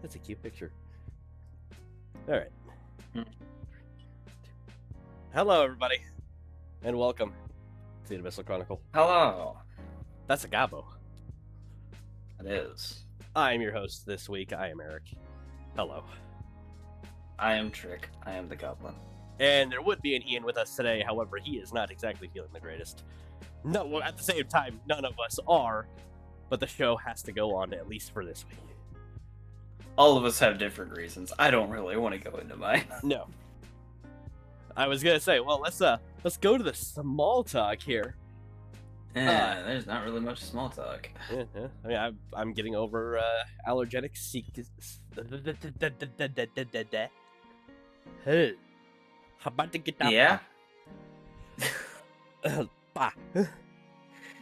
That's a cute picture. All right. Hello, everybody, and welcome to the Abyssal Chronicle. Hello. That's a gabo. It is. I am your host this week. I am Eric. Hello. I am Trick. I am the Goblin. And there would be an Ian with us today, however, he is not exactly feeling the greatest. No, well, at the same time, none of us are, but the show has to go on at least for this week. All of us have different reasons. I don't really want to go into mine. No. I was gonna say, well, let's go to the small talk here. Yeah, there's not really much small talk. Yeah. I mean, I'm getting over allergenic Hey, how about to get that? Yeah. Bah.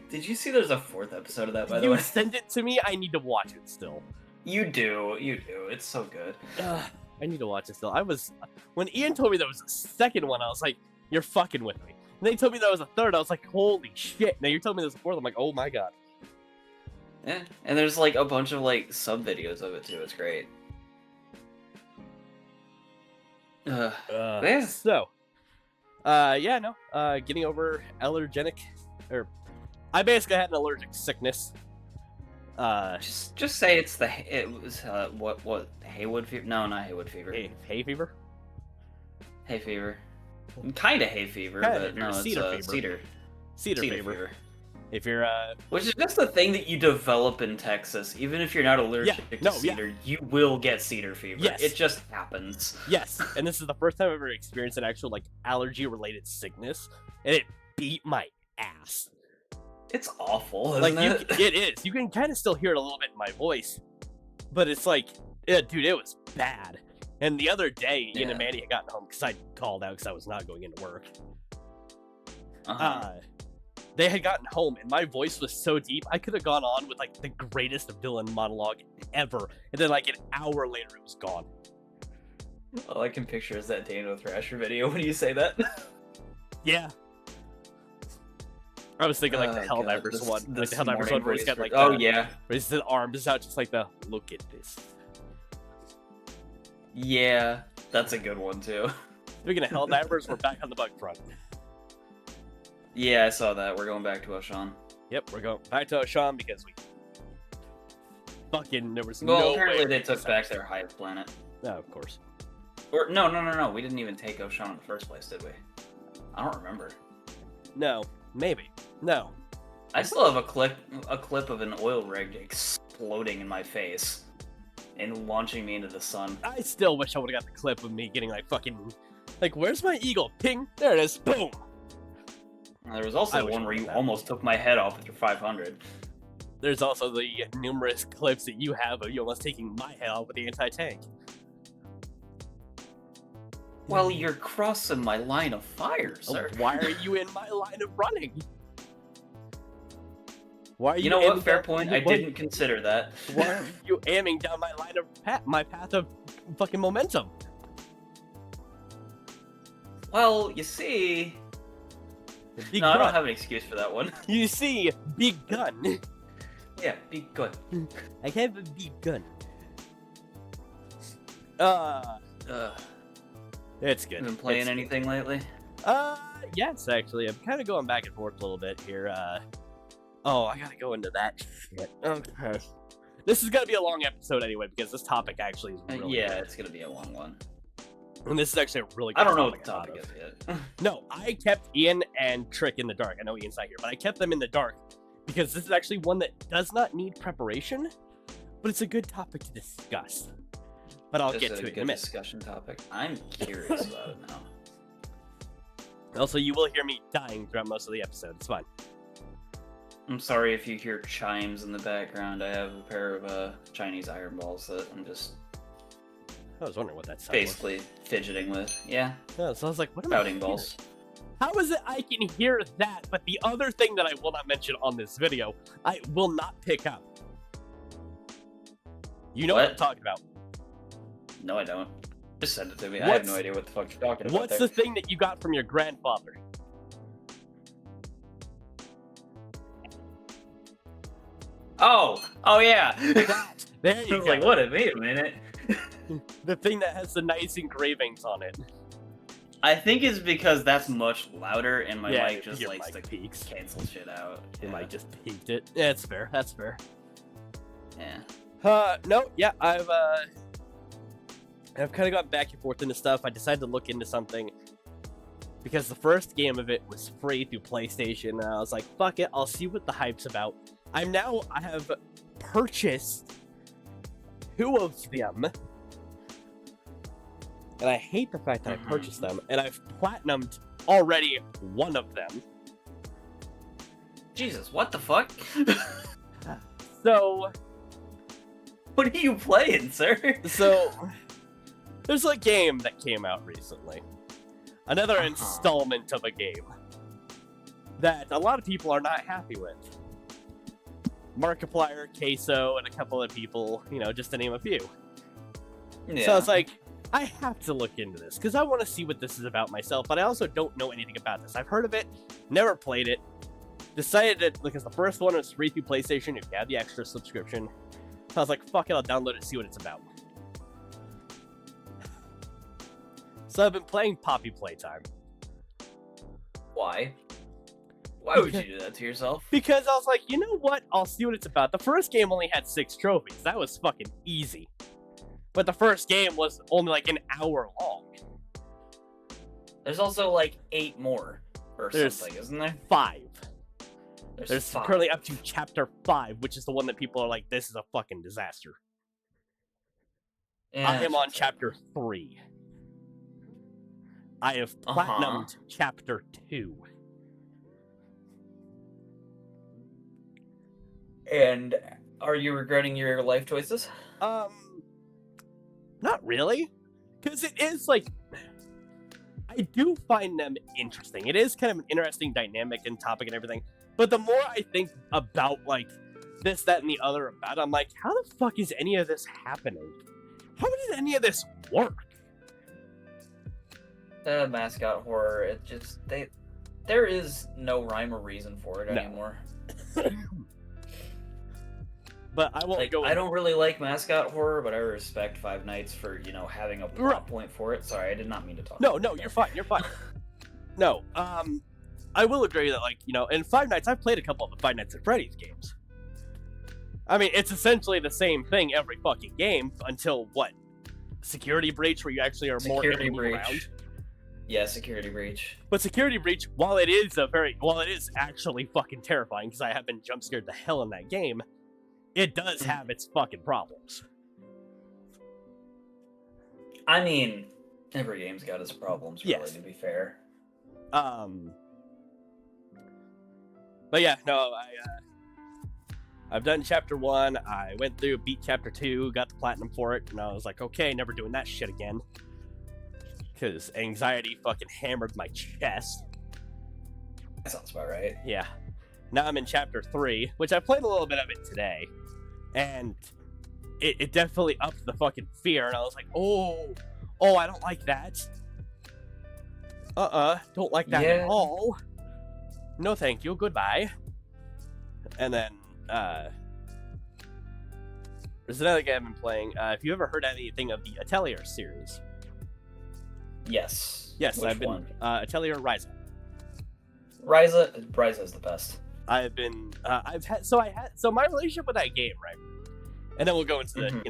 Did you see there's a 4th episode of that, by the You way? send it to me. I need to watch it still. You do. It's so good. I need to watch it still. When Ian told me there was a second one, I was like, "You're fucking with me." And they told me there was a third. I was like, "Holy shit!" Now you're telling me there's a fourth. I'm like, "Oh my god." Yeah, and there's like a bunch of like sub videos of it too. It's great. Yeah. So, getting over allergenic, or I basically had an allergic sickness. Just say it was what Haywood fever? No, not Haywood fever. Hay fever. Hay fever. Kind of hay fever, but no, it's cedar fever. If you're Which is just a thing that you develop in Texas. Even if you're not allergic to cedar, you will get cedar fever. Yes. It just happens. Yes, and this is the first time I've ever experienced an actual like allergy-related sickness, and it beat my ass. It's awful, isn't Like it? it is. You can kind of still hear it a little bit in my voice, but it's like, yeah, dude, it was bad. And the other day, Ian and Mandy had gotten home because I called out because I was not going into work. They had gotten home, and my voice was so deep, I could have gone on with like the greatest villain monologue ever, and then like an hour later, it was gone. All I can picture is that Dano Thrasher video when you say that. Yeah. I was thinking like the Helldivers one, like the Helldivers one where he's got like where his arms out, just like the look at this. Yeah, that's a good one too. Speaking of Helldivers, we're back on the bug front. Yeah, I saw that. We're going back to Oshan. Yep, we're going back to Oshan because we fucking there was apparently they took back their hive planet. No, of course. Or no. We didn't even take Oshan in the first place, did we? I don't remember. No, maybe. No. I still have a clip of an oil rig exploding in my face and launching me into the sun. I still wish I would have got the clip of me getting like fucking like, where's my eagle? Ping! There it is. Boom! There was also one where you almost took my head off with your 500. There's also the numerous clips that you have of you almost taking my head off with the anti-tank. Well, you're crossing my line of fire, sir. Why are you in my line of running? Why are you? You know what? Fair point. I didn't consider that. Why are you aiming down my line of my path of fucking momentum? Well, you see. I don't have an excuse for that one. You see, big gun. Yeah, big gun. I have a big gun. It's good. Been playing anything lately? Yes, actually. I'm kind of going back and forth a little bit here. I gotta go into that shit. Okay. This is gonna be a long episode anyway, because this topic actually is really good. It's gonna be a long one. And this is actually a really good I don't know what the topic is yet. No, I kept Ian and Trick in the dark. I know Ian's not here, but I kept them in the dark because this is actually one that does not need preparation, but it's a good topic to discuss. But I'll get to it in a minute. Discussion topic. I'm curious about it now. Also, you will hear me dying throughout most of the episode. It's fine. I'm sorry if you hear chimes in the background. I have a pair of Chinese iron balls that I'm just I was wondering what that sound basically fidgeting with. Yeah. So I was like, what am Spouting balls. How is it I can hear that, but the other thing that I will not mention on this video, I will not pick up? You know what I'm talking about. No, I don't. Just send it to me. I have no idea what the fuck you're talking about. What's the thing that you got from your grandfather? Oh yeah. There you I was go. like, wait a minute. The thing that has the nice engravings on it. I think it's because that's much louder, and my Yeah, mic just your likes mic to peaks. cancel shit out. Your mic just peaked it. Yeah, it's fair. That's fair. Yeah. No, yeah, I've kind of gone back and forth into stuff. I decided to look into something because the first game of it was free through PlayStation, and I was like, fuck it, I'll see what the hype's about. I have purchased 2 of them, and I hate the fact that I purchased them, and I've platinumed already 1 of them. Jesus, what the fuck? So, what are you playing, sir? So, there's a game that came out recently. Another installment of a game that a lot of people are not happy with. Markiplier, Queso, and a couple of people, just to name a few. Yeah. So I was like, I have to look into this, because I want to see what this is about myself, but I also don't know anything about this. I've heard of it, never played it, decided that, because the first one was free through PlayStation, if you have the extra subscription. So I was like, fuck it, I'll download it and see what it's about. So I've been playing Poppy Playtime. Why? Why would you do that to yourself? Because I was like, you know what? I'll see what it's about. The first game only had 6 trophies. That was fucking easy. But the first game was only like an hour long. There's also like 8 more or something, isn't there? 5. There's 5. Currently up to chapter 5, which is the one that people are like, this is a fucking disaster. Yeah, I am on chapter 3. I have platinumed chapter 2. And are you regretting your life choices? Not really. Because it is like, I do find them interesting. It is kind of an interesting dynamic and topic and everything. But the more I think about like this, that, and the other about it, I'm like, how the fuck is any of this happening? How did any of this work? The mascot horror, it just there is no rhyme or reason for it anymore. But I won't go. I don't really like mascot horror, but I respect Five Nights for having a plot point for it. Sorry, I did not mean to talk. No, you're fine. You're fine. No, I will agree that in Five Nights, I've played a couple of the Five Nights at Freddy's games. I mean, it's essentially the same thing every fucking game until what? Security Breach, where you actually are more able to move around. Yeah, Security Breach. But Security Breach, while it is actually fucking terrifying because I have been jump scared to hell in that game, it does have its fucking problems. I mean, every game's got its problems, really, to be fair. But yeah, no, I've done chapter 1, I went through, beat chapter 2, got the platinum for it, and I was like, okay, never doing that shit again. Because anxiety fucking hammered my chest. That sounds about right. Yeah. Now I'm in chapter 3, which I played a little bit of it today, and it definitely upped the fucking fear, and I was like, oh, I don't like that. Don't like that at all. No thank you, goodbye. And then, there's another game I've been playing. If you ever heard anything of the Atelier series? Yes. Yes, Which I've been, one? Atelier Ryza. Ryza is the best. I've been, so my relationship with that game, right? And then we'll go into the,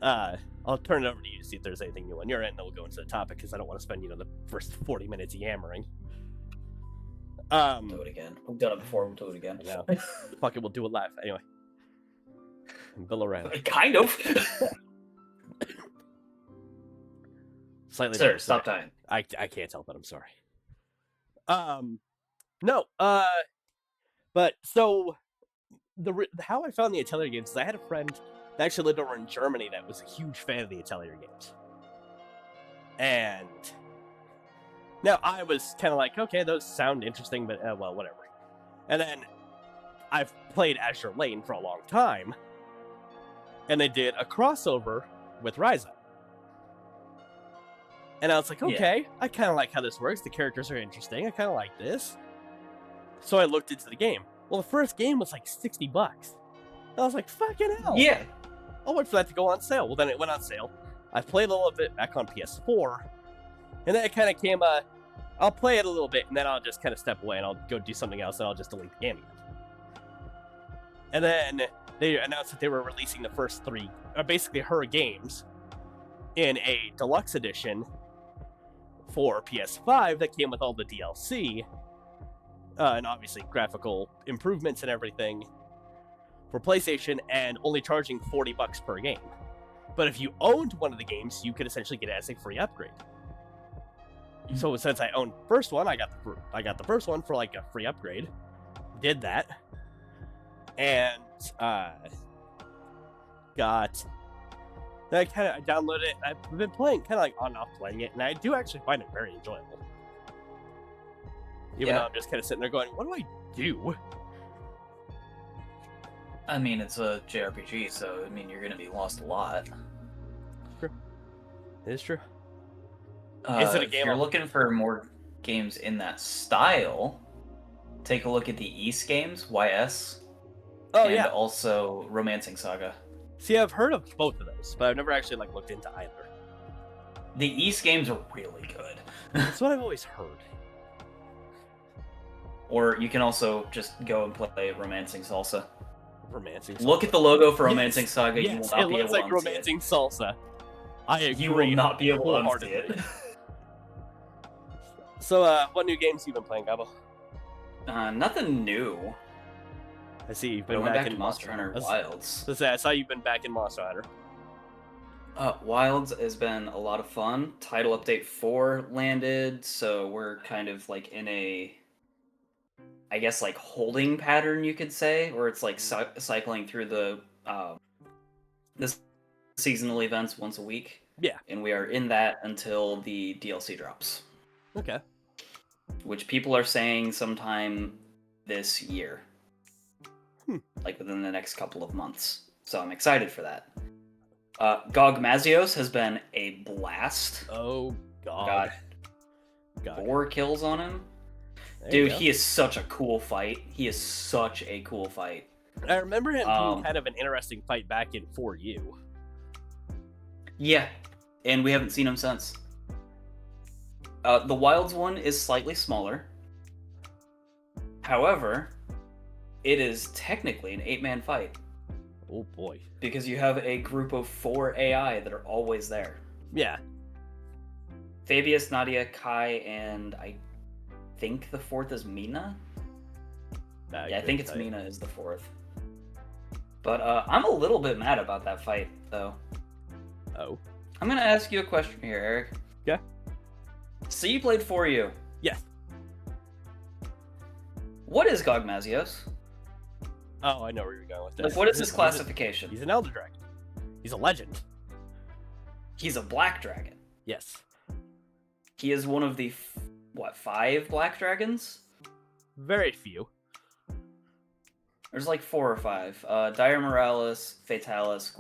I'll turn it over to you to see if there's anything new on your end, then we'll go into the topic, because I don't want to spend, the first 40 minutes yammering. Do it again. We've done it before, we'll do it again. No. Fuck it, we'll do it live. Anyway. Bill O'Reilly. Kind of. Slightly. Sir, stop time. I can't help it, I'm sorry. No, but so how I found the Atelier games is I had a friend that actually lived over in Germany that was a huge fan of the Atelier games. And now I was kind of like, okay, those sound interesting, but well, whatever. And then I've played Azure Lane for a long time, and they did a crossover with Ryza. And I was like, okay, I kind of like how this works. The characters are interesting. I kind of like this. So I looked into the game. Well, the first game was like $60. And I was like, fucking hell. Yeah. I'll wait for that to go on sale. Well, then it went on sale. I played a little bit back on PS4, and then it kind of came, I'll play it a little bit, and then I'll just kind of step away, and I'll go do something else, and I'll just delete the game again. And then they announced that they were releasing the first 3, basically her games, in a deluxe edition for PS5 that came with all the DLC, and obviously graphical improvements and everything for PlayStation, and only charging $40 per game. But if you owned one of the games, you could essentially get it as a free upgrade. So since I owned the first one, I got the first one for like a free upgrade. Did that, and I downloaded it. I've been playing kind of like on and off playing it, and I do actually find it very enjoyable. Even though I'm just kind of sitting there going, what do I do? I mean, it's a JRPG, so I mean, you're gonna be lost a lot. True. It is true. Is it a game? If you're looking for more games in that style, take a look at the East games, YS. And also Romancing Saga. See, I've heard of both of those, but I've never actually like looked into either. The East games are really good. That's what I've always heard. Or you can also just go and play Romancing Salsa. Romancing Salsa. Look at the logo for Romancing Saga. Yes, you will not be able to like Romancing Salsa. I agree. You will not be able to unsee it. So, what new games have you been playing, Gabo? Nothing new. I see you've been back in Monster Hunter Wilds. I saw you've been back in Monster Hunter. Wilds has been a lot of fun. Title Update 4 landed, so we're kind of like in a, I guess, like holding pattern, you could say, where it's like cycling through the seasonal events once a week. Yeah. And we are in that until the DLC drops. Okay. Which people are saying sometime this year. Like within the next couple of months. So I'm excited for that. GOG Mazios has been a blast. Oh, God. Got 4 kills on him. Dude, he is such a cool fight. He is such a cool fight. I remember him being kind of an interesting fight back in 4U. Yeah, and we haven't seen him since. The Wilds one is slightly smaller. However, it is technically an 8-man fight. Oh boy. Because you have a group of 4 AI that are always there. Yeah. Fabius, Nadia, Kai, and I think the 4th is Mina? I think it's Mina is the 4th. But I'm a little bit mad about that fight, though. Oh. I'm going to ask you a question here, Eric. Yeah? So you played 4U. Yes. What is GOG Mazios? Oh, I know where you're going with this. Like, what is his classification? He's an Elder Dragon. He's a legend. He's a Black Dragon. Yes. He is one of the, 5 Black Dragons? Very few. There's like 4 or 5. Dire Morales, Fatalis,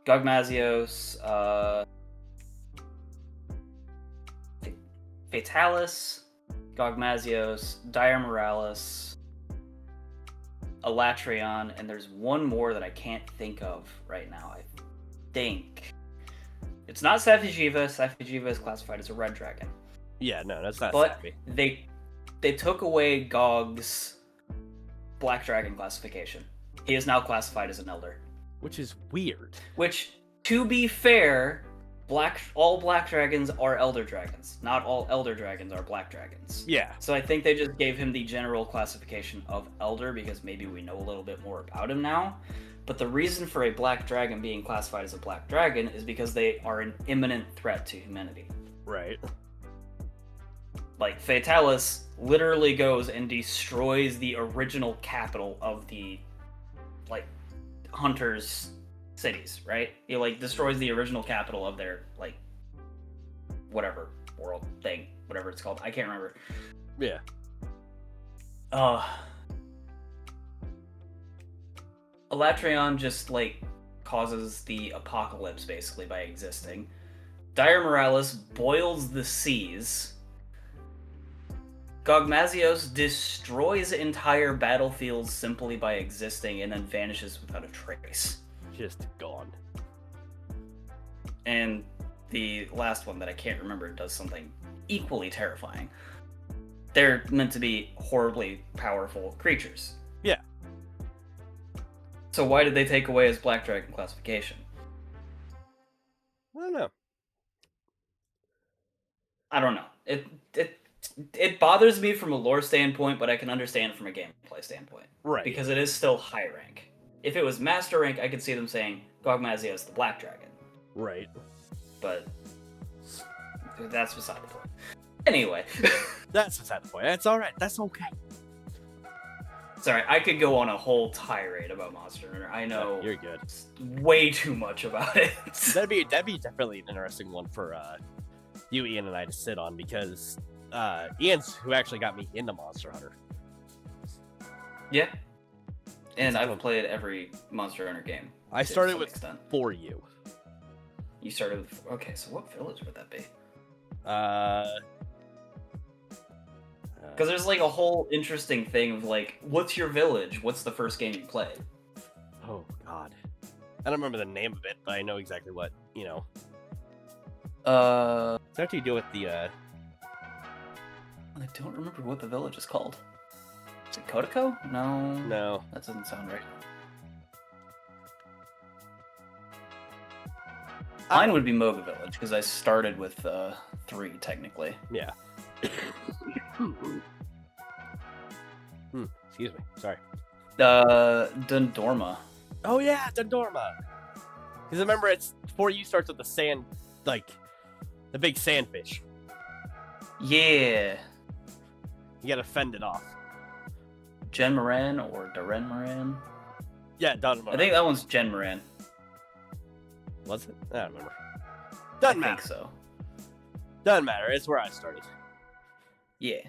GOG Mazios, Fatalis, GOG Mazios, Dire Morales, Elatrion, and there's one more that I can't think of right now, I think. It's not Safi'jiiva. Safi'jiiva is classified as a red dragon. Yeah, no, that's not But Safi. they took away GOG's Black Dragon classification. He is now classified as an Elder. Which is weird. Which, to be fair, all Black Dragons are Elder Dragons. Not all Elder Dragons are Black Dragons. Yeah. So I think they just gave him the general classification of Elder because maybe we know a little bit more about him now. But the reason for a Black Dragon being classified as a Black Dragon is because they are an imminent threat to humanity. Right. Like, Fatalis literally goes and destroys the original capital of the, hunters' cities, right? He, destroys the original capital of their, whatever world thing, whatever it's called. I can't remember. Yeah. Elatrion just, causes the apocalypse, basically, by existing. Dire Morales boils the seas. Gogmazios destroys entire battlefields simply by existing and then vanishes without a trace. Just gone. And the last one that I can't remember does something equally terrifying. They're meant to be horribly powerful creatures. Yeah. So why did they take away his Black Dragon classification? I don't know. I don't know. It bothers me from a lore standpoint, but I can understand from a gameplay standpoint. Right. Because it is still high rank. If it was master rank, I could see them saying Gogmazios the Black Dragon. Right. But that's beside the point. Anyway. That's beside the point. That's alright. That's okay. Sorry, I could go on a whole tirade about Monster Hunter. I know you're good. Way too much about it. That'd be definitely an interesting one for you, Ian, and I to sit on, because Ian's who actually got me into Monster Hunter. Yeah. And I've played every Monster Hunter game. I started with For You. You started with... Okay, so what village would that be? Because there's like a whole interesting thing of like, what's your village? What's the first game you played? Oh, God. I don't remember the name of it, but I know exactly what, you know. It's after you deal with the, I don't remember what the village is called. Is it Kodako? No. No. That doesn't sound right. Mine would be Moga Village, because I started with 3, technically. Yeah. Excuse me. Sorry. Dundorma. Oh, yeah, Dundorma. Because remember, it's For You starts with the sand, like, the big sandfish. Yeah. You gotta fend it off. Gen Moran or Daren Moran? Yeah, Dundorma. I think that one's Gen Moran. Was it? I don't remember. Doesn't matter. I think so. Doesn't matter. It's where I started. Yeah.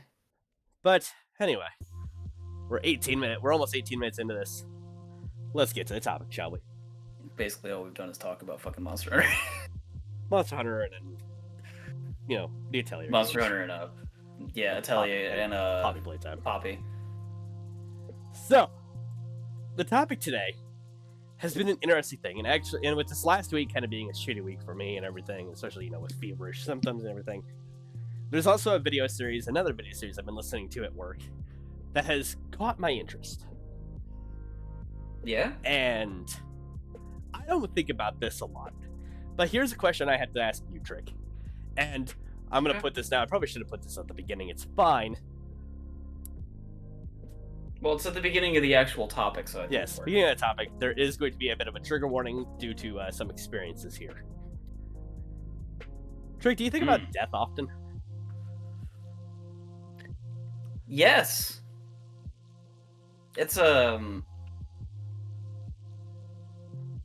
But anyway, we're almost 18 minutes into this. Let's get to the topic, shall we? Basically, all we've done is talk about fucking Monster Hunter. Monster Hunter and you know, the Atelier. Monster Hunter and Atelier and Poppy Playtime. Poppy. So, the topic today has been an interesting thing, and with this last week kind of being a shitty week for me and everything, especially, you know, with feverish symptoms and everything, there's also another video series I've been listening to at work that has caught my interest. Yeah? And I don't think about this a lot, but here's a question I had to ask you, Trick. And I'm going to put this now. I probably should have put this at the beginning. It's fine. Well, it's at the beginning of the actual topic, so I think yes, beginning of the topic. There is going to be a bit of a trigger warning due to some experiences here. Trick, do you think about death often? Yes. It's an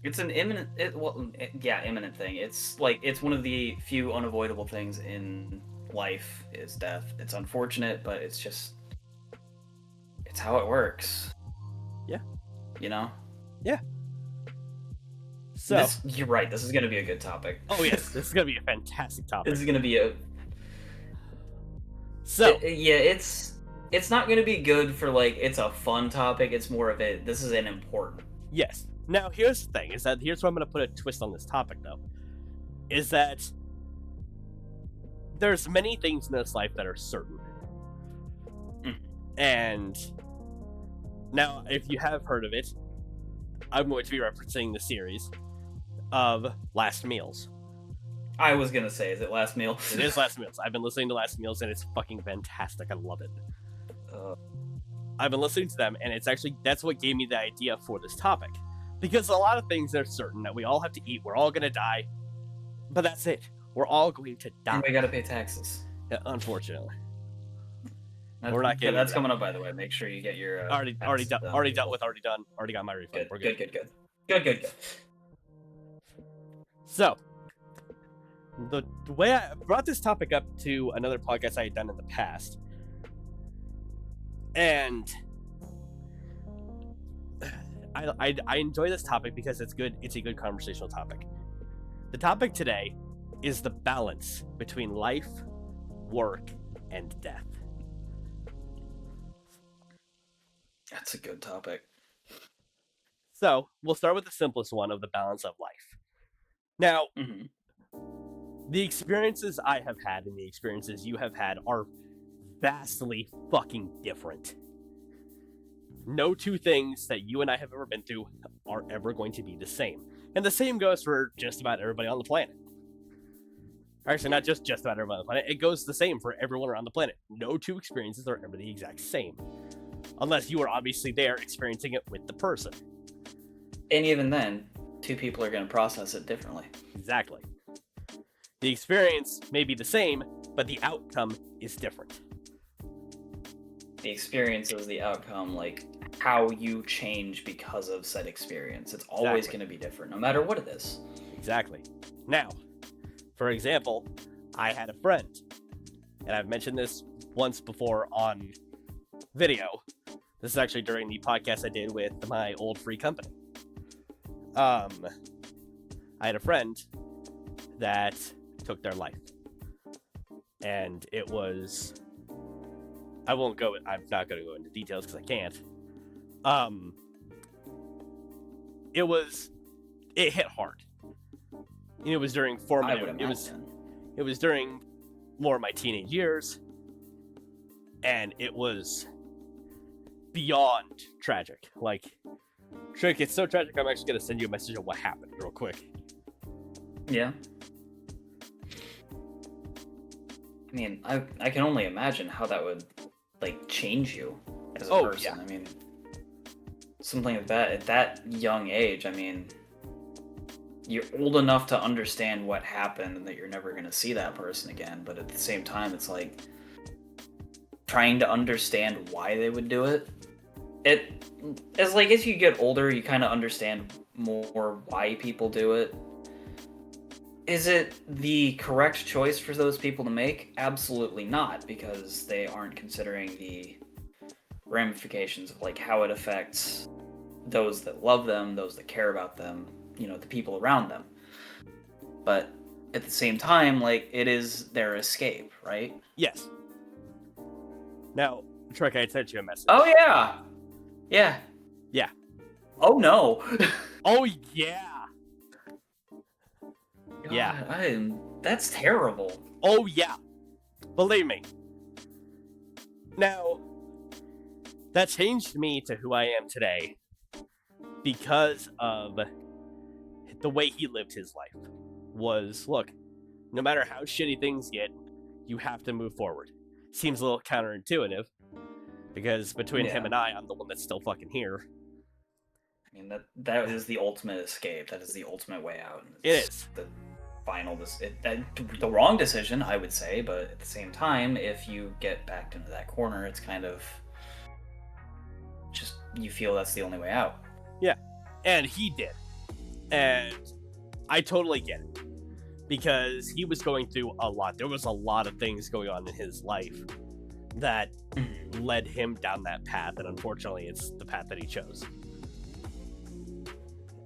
imminent thing. It's like, it's one of the few unavoidable things in life is death. It's unfortunate, but it's how it works. Yeah. You know? Yeah. So you're right. This is going to be a good topic. Oh yes, this is going to be a fantastic topic. This is going to be So it's not going to be good for like it's a fun topic. It's more of this is an important. Yes. Now here's the thing: here's where I'm going to put a twist on this topic, though. Is that there's many things in this life that are certain, and now if you have heard of it, I'm going to be referencing the series of Last Meals. I was gonna say, is it Last Meal? It is Last Meals. I've been listening to Last Meals, and it's fucking fantastic. I love it. I've been listening to them, and that's what gave me the idea for this topic. Because a lot of things are certain, that we all have to eat, we're all gonna die, but that's it. We're all going to die. And we gotta pay taxes. Yeah, unfortunately. We're not getting that's coming up, by the way. Make sure you get your already done. Already got my refund. Good. Good. So, the way I brought this topic up to another podcast I had done in the past, and I enjoy this topic because it's good. It's a good conversational topic. The topic today is the balance between life, work, and death. That's a good topic. So we'll start with the simplest one of the balance of life. Now, the experiences I have had and the experiences you have had are vastly fucking different. No two things that you and I have ever been through are ever going to be the same. And the same goes for just about everybody on the planet. Actually, not just about everybody on the planet. It goes the same for everyone around the planet. No two experiences are ever the exact same. Unless you are obviously there experiencing it with the person. And even then, two people are going to process it differently. Exactly. The experience may be the same, but the outcome is different. The experience is the outcome, like how you change because of said experience. It's always going to be different, no matter what it is. Exactly. Now, for example, I had a friend, and I've mentioned this once before on video. This is actually during the podcast I did with my old free company. I had a friend that took their life, and it was, I'm not going to go into details because I can't. It hit hard. And it was during formative. It was during more of my teenage years, and it was beyond tragic. Like, Trick, it's so tragic. I'm actually gonna send you a message of what happened real quick. Yeah. I mean, I can only imagine how that would like change you as a person. Yeah. I mean, something like that at that young age. I mean, you're old enough to understand what happened and that you're never going to see that person again. But at the same time, it's like trying to understand why they would do it. As you get older, you kind of understand more why people do it. Is it the correct choice for those people to make? Absolutely not, because they aren't considering the ramifications of like how it affects those that love them, those that care about them, you know, the people around them. But at the same time, like, it is their escape, right? Yes. Now, Trek, I sent you a message. Oh, yeah. Yeah. Yeah. Oh, no. Oh, yeah. God, yeah. That's terrible. Oh, yeah. Believe me. Now, that changed me to who I am today because of the way he lived his life. Was, look, no matter how shitty things get, you have to move forward. Seems a little counterintuitive, because between him and I'm the one that's still fucking here. I mean, that is the ultimate escape. That is the ultimate way out. It is. The final, the wrong decision, I would say, but at the same time, if you get backed into that corner, it's kind of just, you feel that's the only way out. Yeah, and he did. And I totally get it. Because he was going through a lot. There was a lot of things going on in his life that led him down that path, and unfortunately it's the path that he chose.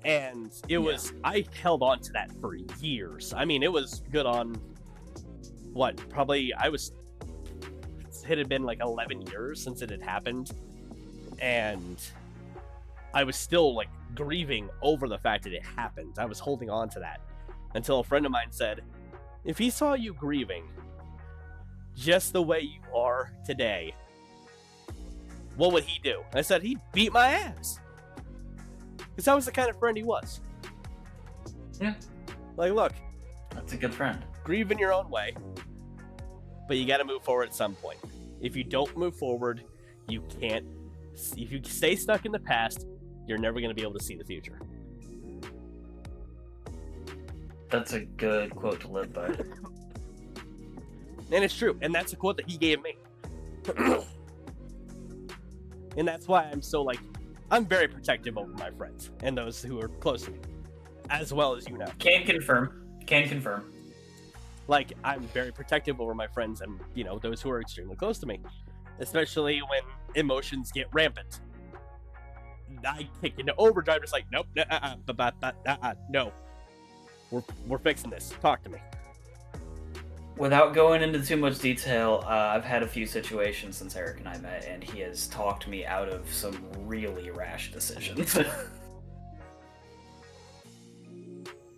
And it was, I held on to that for years. I mean, it was good on it had been like 11 years since it had happened, and I was still like grieving over the fact that it happened. I was holding on to that until a friend of mine said, if he saw you grieving just the way you are today, what would he do? I said, he'd beat my ass. Because that was the kind of friend he was. Yeah. Like, look. That's a good friend. Grieve in your own way. But you gotta move forward at some point. If you don't move forward, you can't. If you stay stuck in the past, you're never gonna be able to see the future. That's a good quote to live by. And it's true. And that's a quote that he gave me. And that's why I'm so, like, I'm very protective over my friends and those who are close to me, as well as you know. Can confirm. Like, I'm very protective over my friends and, you know, those who are extremely close to me, especially when emotions get rampant. I kick into overdrive, just like, nope, no. We're fixing this. Talk to me. Without going into too much detail, I've had a few situations since Eric and I met, and he has talked me out of some really rash decisions.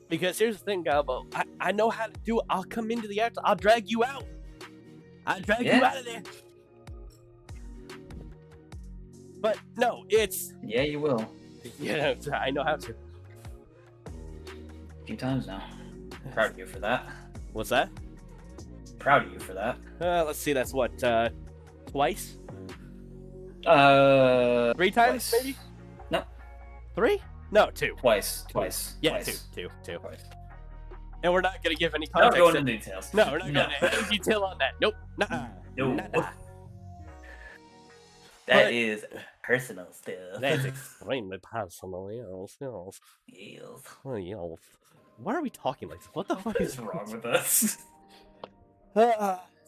Because here's the thing, Gabo. I know how to do it. I'll come into the act. I'll drag you out. I'll drag you out of there. But no, it's... Yeah, you will. Yeah, I know how to. A few times now. Proud of you for that. What's that? Proud of you for that. Let's see, that's what, twice? 3 times, twice. maybe? No. 3? No, 2. Twice. Yeah, twice. Two. Twice. And we're not going to give any Not context. going into details. No, we're not going into any detail on that. Nope. Nuh-uh. No. Nuh-uh. That is personal stuff. That's extremely personal, yes. Oh, yes. Why are we talking like this? What the fuck is wrong with us?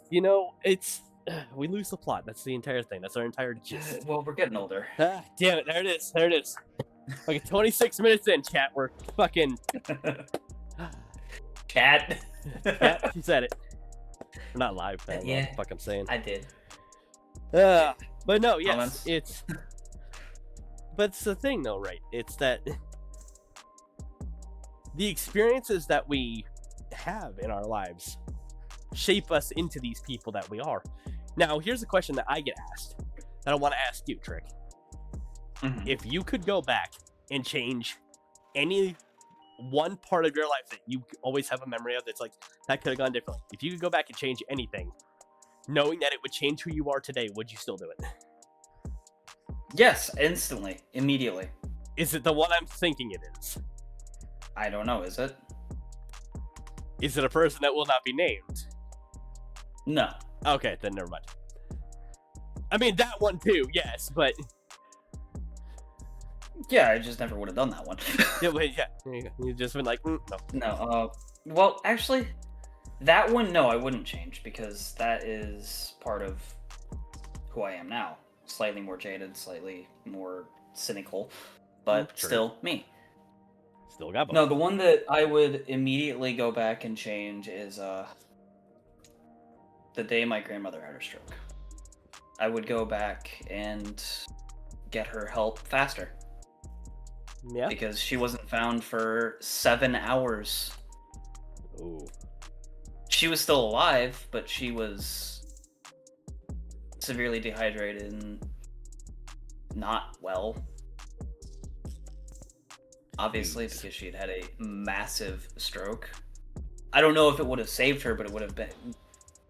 You know, it's... we lose the plot. That's the entire thing. That's our entire gist. Well, we're getting older. Damn it. There it is. Okay, 26 minutes in, chat. We're fucking... Chat. Yeah, she said it. We're not live, man. Yeah. What the fuck I'm saying. I did. But no, yes, Comments? it's... But it's the thing, though, right? It's that... the experiences that we have in our lives shape us into these people that we are. Now, here's a question that I get asked that I want to ask you, Trick. Mm-hmm. If you could go back and change any one part of your life that you always have a memory of that's like, that could have gone differently. If you could go back and change anything, knowing that it would change who you are today, would you still do it? Yes, instantly, immediately. Is it the one I'm thinking it is? I don't know, is it? Is it a person that will not be named? No. Okay, then never mind. I mean, that one too, yes, but... Yeah, I just never would have done that one. yeah, you've just been like, no. No, well, actually, that one, no, I wouldn't change, because that is part of who I am now. Slightly more jaded, slightly more cynical, but still me. Still got both. No, the one that I would immediately go back and change is the day my grandmother had her stroke. I would go back and get her help faster. Yeah. Because she wasn't found for 7 hours. Ooh. She was still alive, but she was severely dehydrated and not well. Obviously, because she had a massive stroke. I don't know if it would have saved her, but it would have been.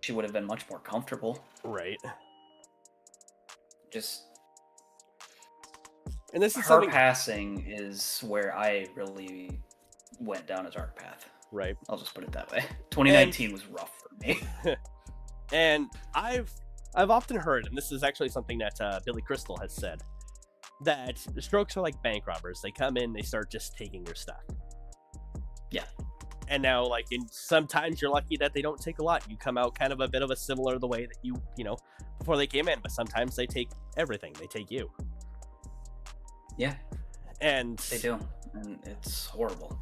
She would have been much more comfortable. Right. Just. And this is her passing is where I really went down a dark path. Right. I'll just put it that way. 2019 was rough for me. And I've often heard, and this is actually something that Billy Crystal has said, that strokes are like bank robbers. They come in, they start just taking your stuff. Yeah. And now, like, sometimes you're lucky that they don't take a lot. You come out kind of a bit of a similar the way that you know, before they came in. But sometimes they take everything. They take you. Yeah. And they do. And it's horrible.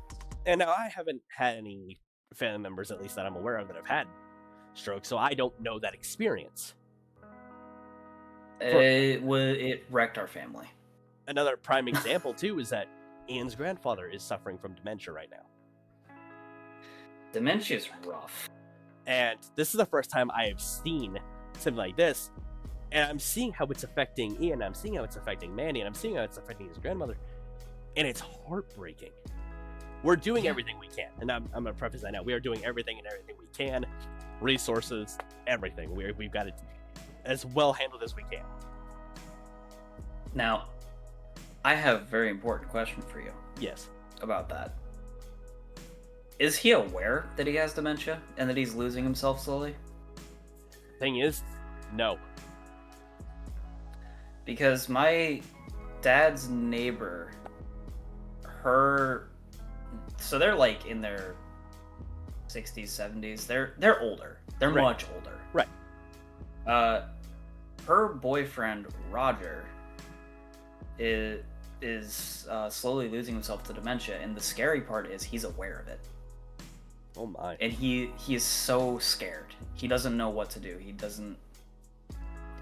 And now I haven't had any family members, at least that I'm aware of, that have had strokes, so I don't know that experience. It wrecked our family. Another prime example, too, is that Ian's grandfather is suffering from dementia right now. Dementia is rough. And this is the first time I have seen something like this. And I'm seeing how it's affecting Ian, I'm seeing how it's affecting Manny, and I'm seeing how it's affecting his grandmother. And it's heartbreaking. We're doing everything we can. And I'm going to preface that now. We are doing everything we can. Resources, everything. We've got it as well handled as we can. Now, I have a very important question for you. Yes. About that. Is he aware that he has dementia and that he's losing himself slowly? Thing is, no. Because my dad's neighbor, so they're like in their 60s, 70s. They're older. They're right. Much older. Right. Her boyfriend Roger is slowly losing himself to dementia, and the scary part is he's aware of it. Oh my. And he is so scared. He doesn't know what to do. He doesn't...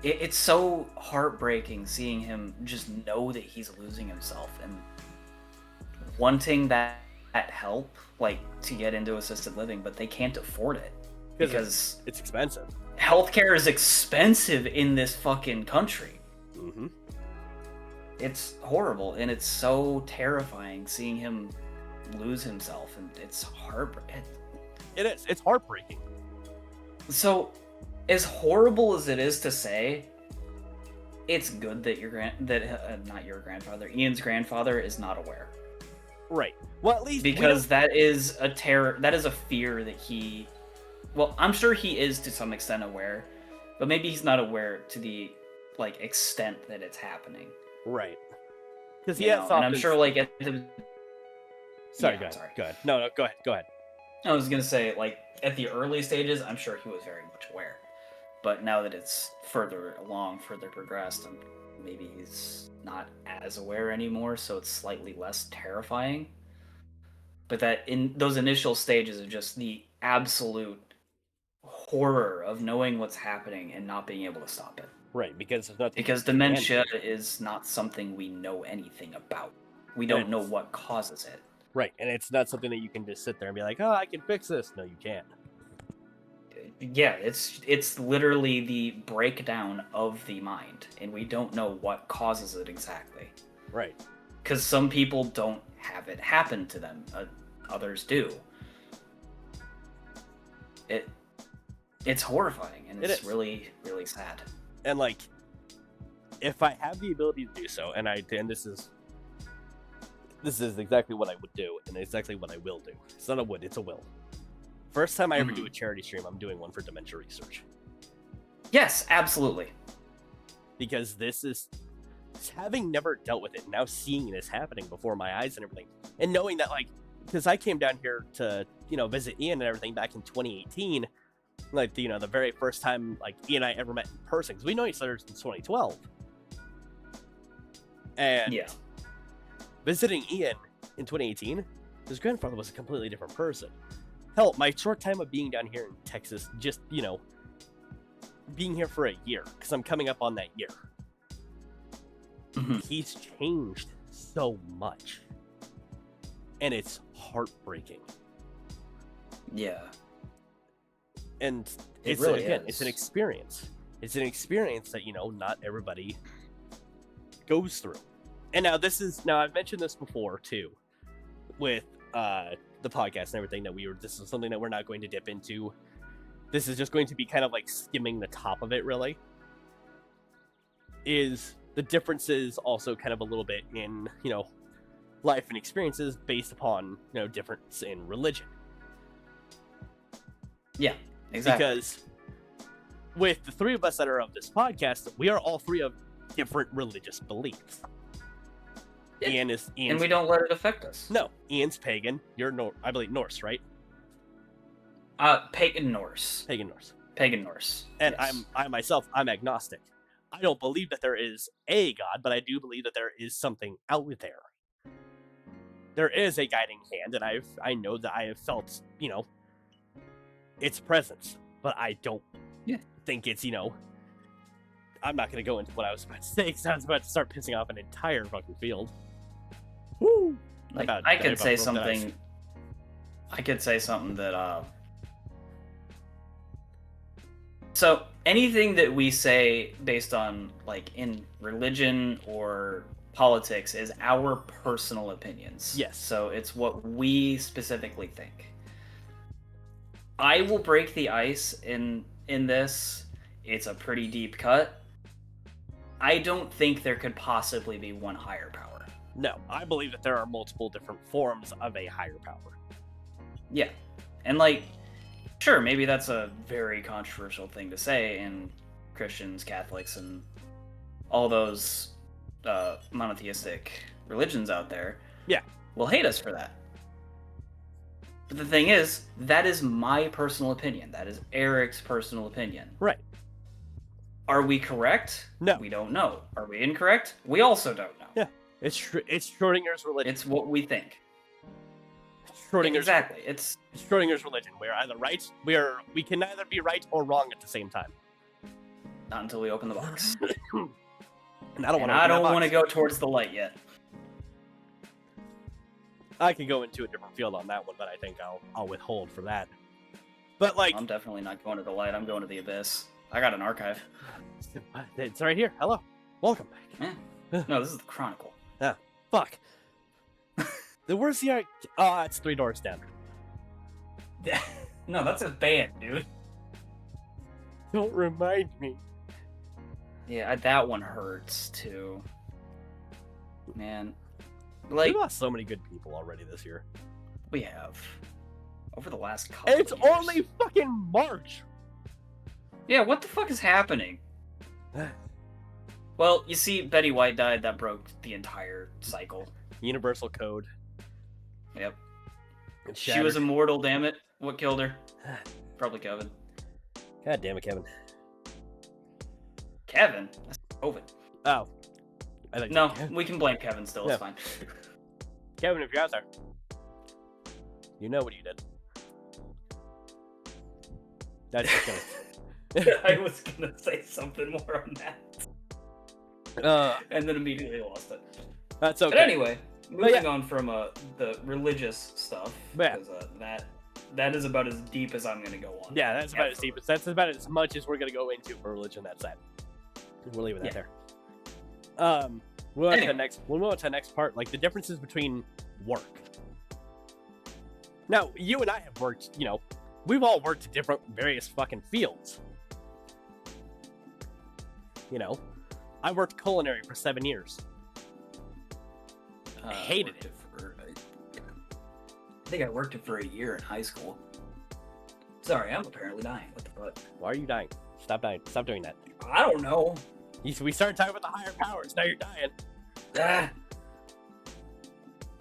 It's so heartbreaking seeing him just know that he's losing himself and wanting that help, like, to get into assisted living, but they can't afford it because it's expensive. Healthcare is expensive in this fucking country. Mm-hmm. It's horrible, and it's so terrifying seeing him lose himself, and it's heartbreaking. It is. It's heartbreaking. So, as horrible as it is to say, it's good that not your grandfather, Ian's grandfather is not aware. Right. Well, at least because that is a fear that he... Well, I'm sure he is to some extent aware, but maybe he's not aware to the, like, extent that it's happening. Right. Because and I'm sure, like, at the... Sorry, go ahead. No, go ahead. I was gonna say, like, at the early stages, I'm sure he was very much aware. But now that it's further progressed, and maybe he's not as aware anymore, so it's slightly less terrifying. But that in those initial stages of just the absolute horror of knowing what's happening and not being able to stop it. Right, because dementia is not something we know anything about. We don't know what causes it. Right, and it's not something that you can just sit there and be like, oh, I can fix this. No, you can't. Yeah, it's literally the breakdown of the mind, and we don't know what causes it exactly. Right. Because some people don't have it happen to them, others do. It's horrifying, and it's really, really sad. And like, if I have the ability to do so, and this is exactly what I would do, and exactly what I will do. It's not a would, it's a will. First time I ever do a charity stream, I'm doing one for dementia research. Yes, absolutely. Because this is, having never dealt with it, now seeing this happening before my eyes and everything, and knowing that, like, because I came down here to, visit Ian and everything back in 2018, like, the very first time, like, Ian and I ever met in person, because we know each other since 2012. And yeah. Visiting Ian in 2018, his grandfather was a completely different person. Hell, my short time of being down here in Texas, just, being here for a year, because I'm coming up on that year. Mm-hmm. He's changed so much. And it's heartbreaking. Yeah. And it's an experience. It's an experience that, not everybody goes through. And now I've mentioned this before too, with the podcast and everything this is something that we're not going to dip into. This is just going to be kind of like skimming the top of it, really. Is the differences also kind of a little bit in, life and experiences based upon, difference in religion. Yeah, exactly. Because with the three of us that are of this podcast, we are all three of different religious beliefs. Ian's, and we don't let it affect us. No, Ian's pagan. You're I believe Norse, right? Pagan Norse. Pagan Norse. Pagan Norse. And yes. I'm agnostic. I don't believe that there is a God, but I do believe that there is something out there. There is a guiding hand, and I know that I have felt, its presence, but I don't think it's, I'm not going to go into what I was about to say, because I was about to start pissing off an entire fucking field. Woo! Like, I could say something that, so anything that we say based on, like, in religion or politics is our personal opinions. Yes. So it's what we specifically think. I will break the ice in this. It's a pretty deep cut. I don't think there could possibly be one higher power. No, I believe that there are multiple different forms of a higher power. Yeah. And, like, sure, maybe that's a very controversial thing to say, and Christians, Catholics, and all those monotheistic religions out there will hate us for that. But the thing is, that is my personal opinion. That is Eric's personal opinion. Right. Are we correct? No. We don't know. Are we incorrect? We also don't know. Yeah. It's Schrodinger's religion. It's what we think. Schrodinger's exactly. It's Schrodinger's religion. We're either right. We can neither be right or wrong at the same time. not until we open the box. And I don't want to go towards the light yet. I could go into a different field on that one, but I think I'll withhold for that. But like, I'm definitely not going to the light. I'm going to the abyss. I got an archive. It's right here. Hello, welcome back. Yeah. No, this is the Chronicle. Yeah. Fuck. Where's the? Oh, it's 3 doors down. No, that's a band, dude. Don't remind me. Yeah, that one hurts too. Man, like we lost so many good people already this year. we have over the last couple. It's of years. only fucking March. Yeah, what the fuck is happening? Well, you see, Betty White died. That broke the entire cycle. Universal code. Yep. It She shattered. was immortal. Damn it! What killed her? Probably Kevin. God damn it, Kevin. Kevin? That's COVID. Oh. I think No, we can blame Kevin still. Yeah. It's fine. Kevin, if you're out there, you know what you did. That's just gonna. I was gonna say something more on that, and then immediately lost it. That's okay. But anyway, moving on from the religious stuff, Yeah. because that is about as deep as I'm gonna go on. Yeah, that's about as deep. That's about as much as we're gonna go into for religion. That's that. We're leaving that there. We'll move on to the next. We'll move on to the next part, like the differences between work. Now, you and I have worked. You know, we've all worked in different, various fucking fields. You know, I worked culinary for 7 years. I hated it. I think I worked it for a year in high school. Sorry, I'm apparently dying. What the fuck? Why are you dying? Stop dying. Stop doing that. I don't know. We started talking about the higher powers. Now you're dying. Ah,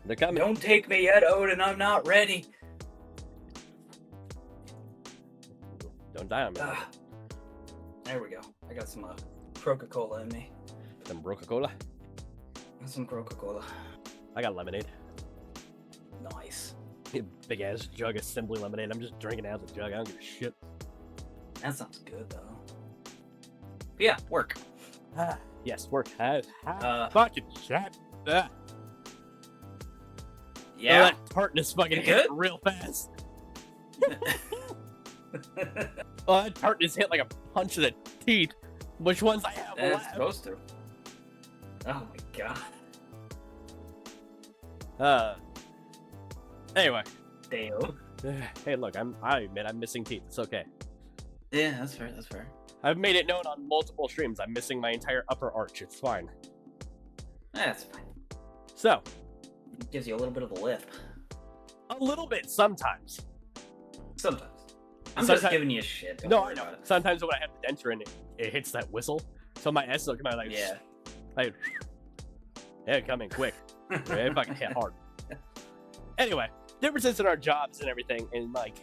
They're coming. don't take me yet, Odin. I'm not ready. Don't die on me. There we go. I got some Coca-Cola in me. Some Coca-Cola. Got some Coca-Cola. I got lemonade. Nice. Big ass jug of Simply lemonade. I'm just drinking it out of the jug. I don't give a shit. That sounds good though. But yeah, work. Yes, work. Fucking shit. Yeah. Oh, that tartness fucking You hit good? real fast. Oh, that tartness hit like a punch to the teeth. Which ones I have It's left? supposed to. Oh my god. Anyway. Dale. Hey, look, I admit I'm missing teeth. It's okay. Yeah, that's fair. That's fair. I've made it known on multiple streams. I'm missing my entire upper arch. It's fine. That's fine. So, It gives you a little bit of a lisp. a little bit sometimes. Sometimes. I'm Sometimes- just giving you shit. Don't No, worry I know. about it. Sometimes when I have the denture in, it hits that whistle. So my S will come out like, Yeah. like, yeah, come in quick. It fucking hit hard. Anyway, differences in our jobs and everything, and like,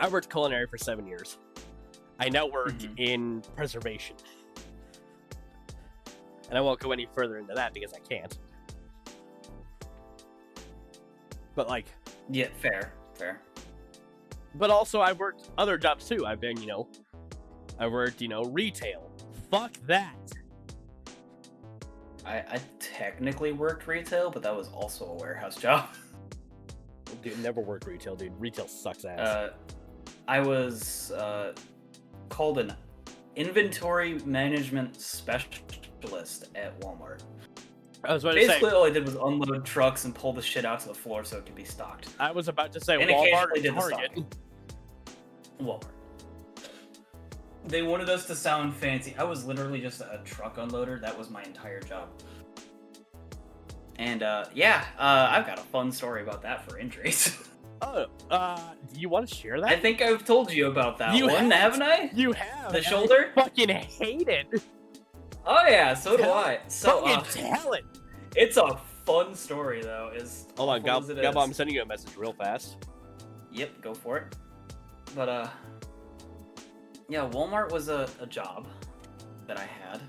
I worked culinary for 7 years. I now work in preservation, and I won't go any further into that because I can't. But like, Yeah, fair. Fair. but also I worked other jobs too. I've been, I worked, retail. Fuck that. I technically worked retail, but that was also a warehouse job. Dude, never worked retail, dude. Retail sucks ass. I was called an inventory management specialist at Walmart. I was about to say. Basically, all I did was unload trucks and pull the shit out to the floor so it could be stocked. I was about to say And Walmart occasionally and did the Target. stocking. Walmart. They wanted us to sound fancy. I was literally just a truck unloader. That was my entire job. And I've got a fun story about that for injuries. Oh, do you want to share that? I think I've told you about that You one, haven't I? You have. The and I shoulder? fucking hate it. Oh yeah, so do I. So Fucking tell it. it's a fun story though. Hold on, awful as it Gabba, is. I'm sending you a message real fast. Yep, go for it. But yeah, Walmart was a job that I had.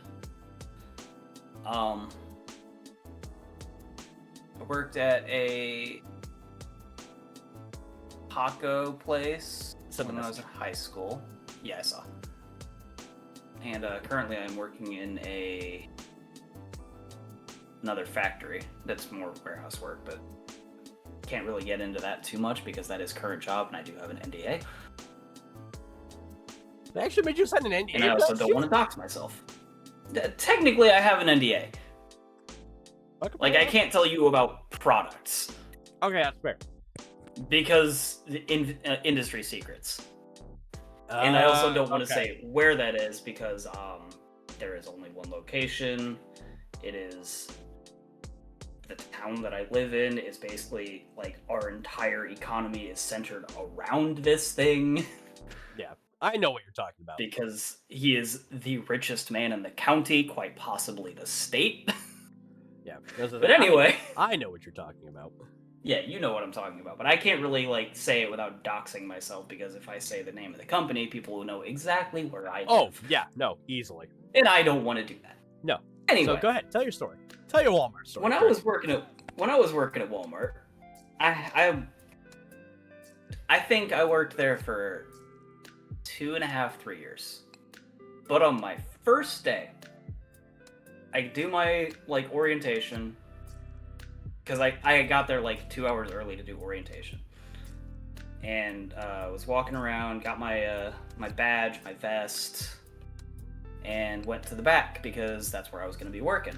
I worked at a taco place when I was in high school. Yeah, I saw. And currently I'm working in another factory that's more warehouse work, but can't really get into that too much because that is current job and I do have an NDA. They actually made you sign an NDA? And I also don't want to dox myself. Technically, I have an NDA. Okay. Like, I can't tell you about products. Okay, that's fair. Because industry secrets. And I also don't want to say where that is because there is only one location. It is the town that I live in is basically like our entire economy is centered around this thing. Yeah, I know what you're talking about. Because he is the richest man in the county, quite possibly the state. Yeah. But anyway. I know what you're talking about. Yeah, you know what I'm talking about. But I can't really like say it without doxing myself because if I say the name of the company, people will know exactly where I live. Oh, yeah, no, easily. And I don't want to do that. No. Anyway. So go ahead, tell your story. Tell your Walmart story. When I was working at Walmart, I think I worked there for 2.5, 3 years. But on my first day, I do my like orientation because I got there like 2 hours early to do orientation, and was walking around, got my my badge, my vest, and went to the back because that's where I was going to be working.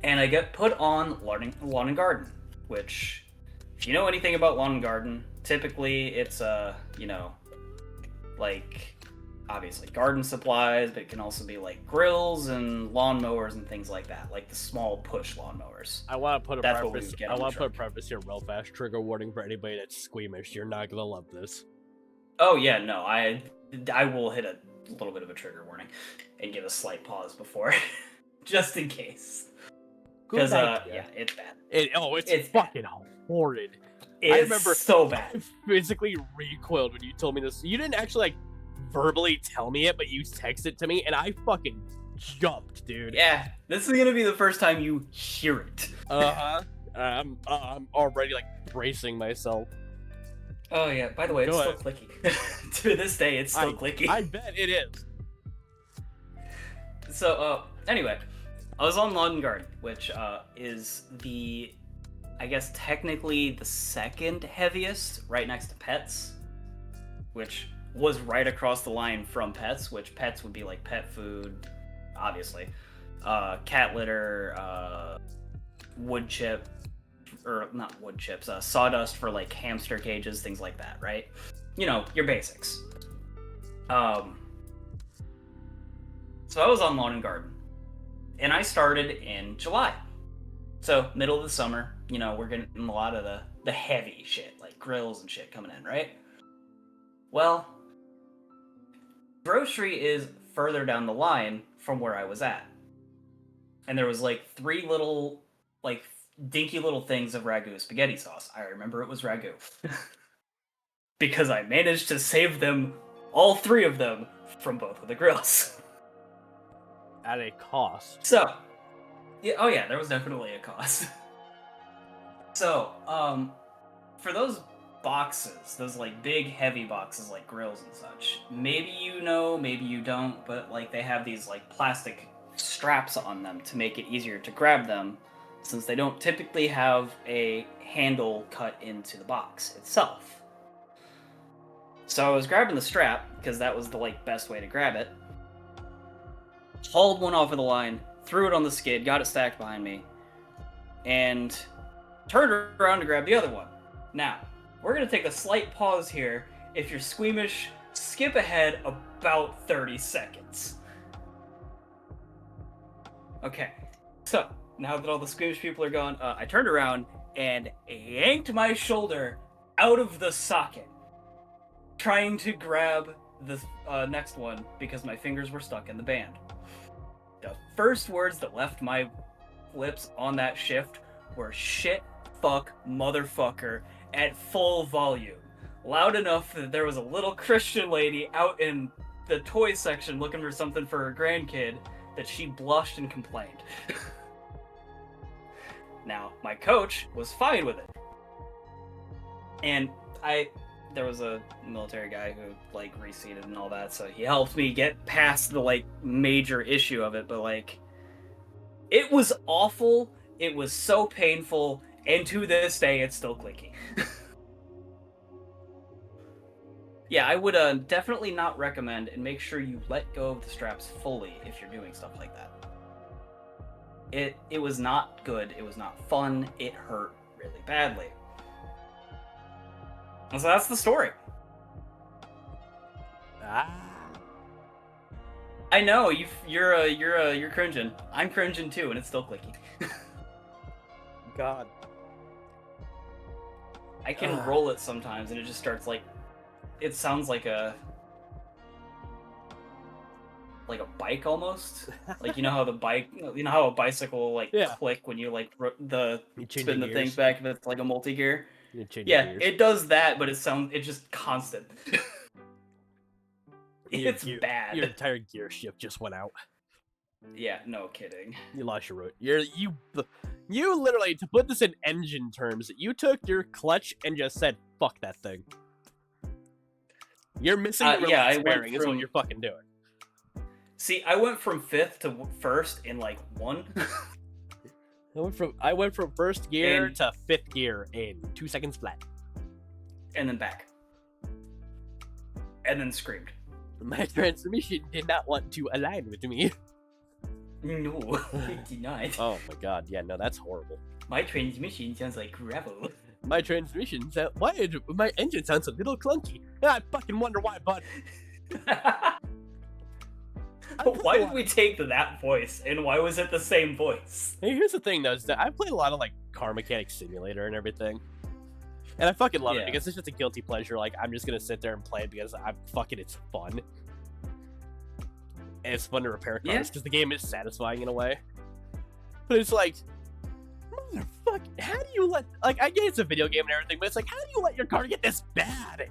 And I get put on lawn and garden, which, if you know anything about lawn and garden, typically it's like obviously garden supplies, but it can also be like grills and lawnmowers and things like that, like the small push lawnmowers. I want to put a preface here real fast. Trigger warning for anybody that's squeamish. You're not gonna love this. Oh yeah, no, I will hit a little bit of a trigger warning and give a slight pause before, just in case. Because yeah, it's bad. It's fucking horrid. I remember so bad. I physically recoiled when you told me this. You didn't actually like verbally tell me it, but you texted it to me, and I fucking jumped, dude. Yeah, this is gonna be the first time you hear it. I'm already like bracing myself. Oh yeah. By the way, it's still clicky. To this day, it's still clicky. I bet it is. So, anyway, I was on lawn and garden, which is I guess technically the second heaviest, right next to pets, which was right across the line from pets, which pets would be like pet food, obviously, cat litter, wood chip, or not wood chips, sawdust for like hamster cages, things like that, right? You know, your basics. So I was on lawn and garden, and I started in July. So middle of the summer, you know, we're getting a lot of the heavy shit, like grills and shit coming in, right? Well, grocery is further down the line from where I was at. And there was like 3 little, like, dinky little things of ragu spaghetti sauce. I remember it was ragu. Because I managed to save them, all 3 of them, from both of the grills. At a cost. So, yeah, oh yeah, there was definitely a cost. So, for those boxes, those like big heavy boxes like grills and such, maybe you know, maybe you don't, but like they have these like plastic straps on them to make it easier to grab them, since they don't typically have a handle cut into the box itself. So I was grabbing the strap because that was the like best way to grab it. Hauled one off of the line, threw it on the skid, got it stacked behind me, and turned around to grab the other one. Now, we're going to take a slight pause here. If you're squeamish, skip ahead about 30 seconds. Okay, so now that all the squeamish people are gone, I turned around and yanked my shoulder out of the socket, trying to grab the next one because my fingers were stuck in the band. The first words that left my lips on that shift were shit, fuck, motherfucker at full volume. Loud enough that there was a little Christian lady out in the toy section looking for something for her grandkid that she blushed and complained. Now, my coach was fine with it. And there was a military guy who, like, reseated and all that, so he helped me get past the, like, major issue of it, but, like, it was awful, it was so painful, and to this day, it's still clicky. Yeah, I would definitely not recommend, and make sure you let go of the straps fully if you're doing stuff like that. It was not good, it was not fun, it hurt really badly. And so that's the story. I know you're cringing. I'm cringing too, and it's still clicky. God. I can roll it sometimes, and it just starts like, it sounds like a bike almost. Like, you know how a bicycle like click when you like spin the things back if it's like a multi-gear. Yeah, it does that, but it's just constant. It's bad. Your entire gear shift just went out. Yeah, no kidding. You lost your root. You literally, to put this in engine terms, you took your clutch and just said, "Fuck that thing." You're missing the release bearing is what you're fucking doing. See, I went from 5th to 1st in like 1. I went from 1st gear to 5th gear in 2 seconds flat. And then back. And then screamed. My transmission did not want to align with me. No, it did not. Oh my god, yeah, no, that's horrible. My transmission sounds like gravel. My transmission my engine sounds a little clunky. I fucking wonder why, bud. Why did we take that voice, and why was it the same voice? Hey, here's the thing, though, is that I played a lot of, like, Car Mechanic Simulator and everything. And I fucking love it, because it's just a guilty pleasure. Like, I'm just gonna sit there and play it because it's fun. And it's fun to repair cars, because the game is satisfying in a way. But it's like, motherfucker, how do you let... Like, I get it's a video game and everything, but it's like, how do you let your car get this bad?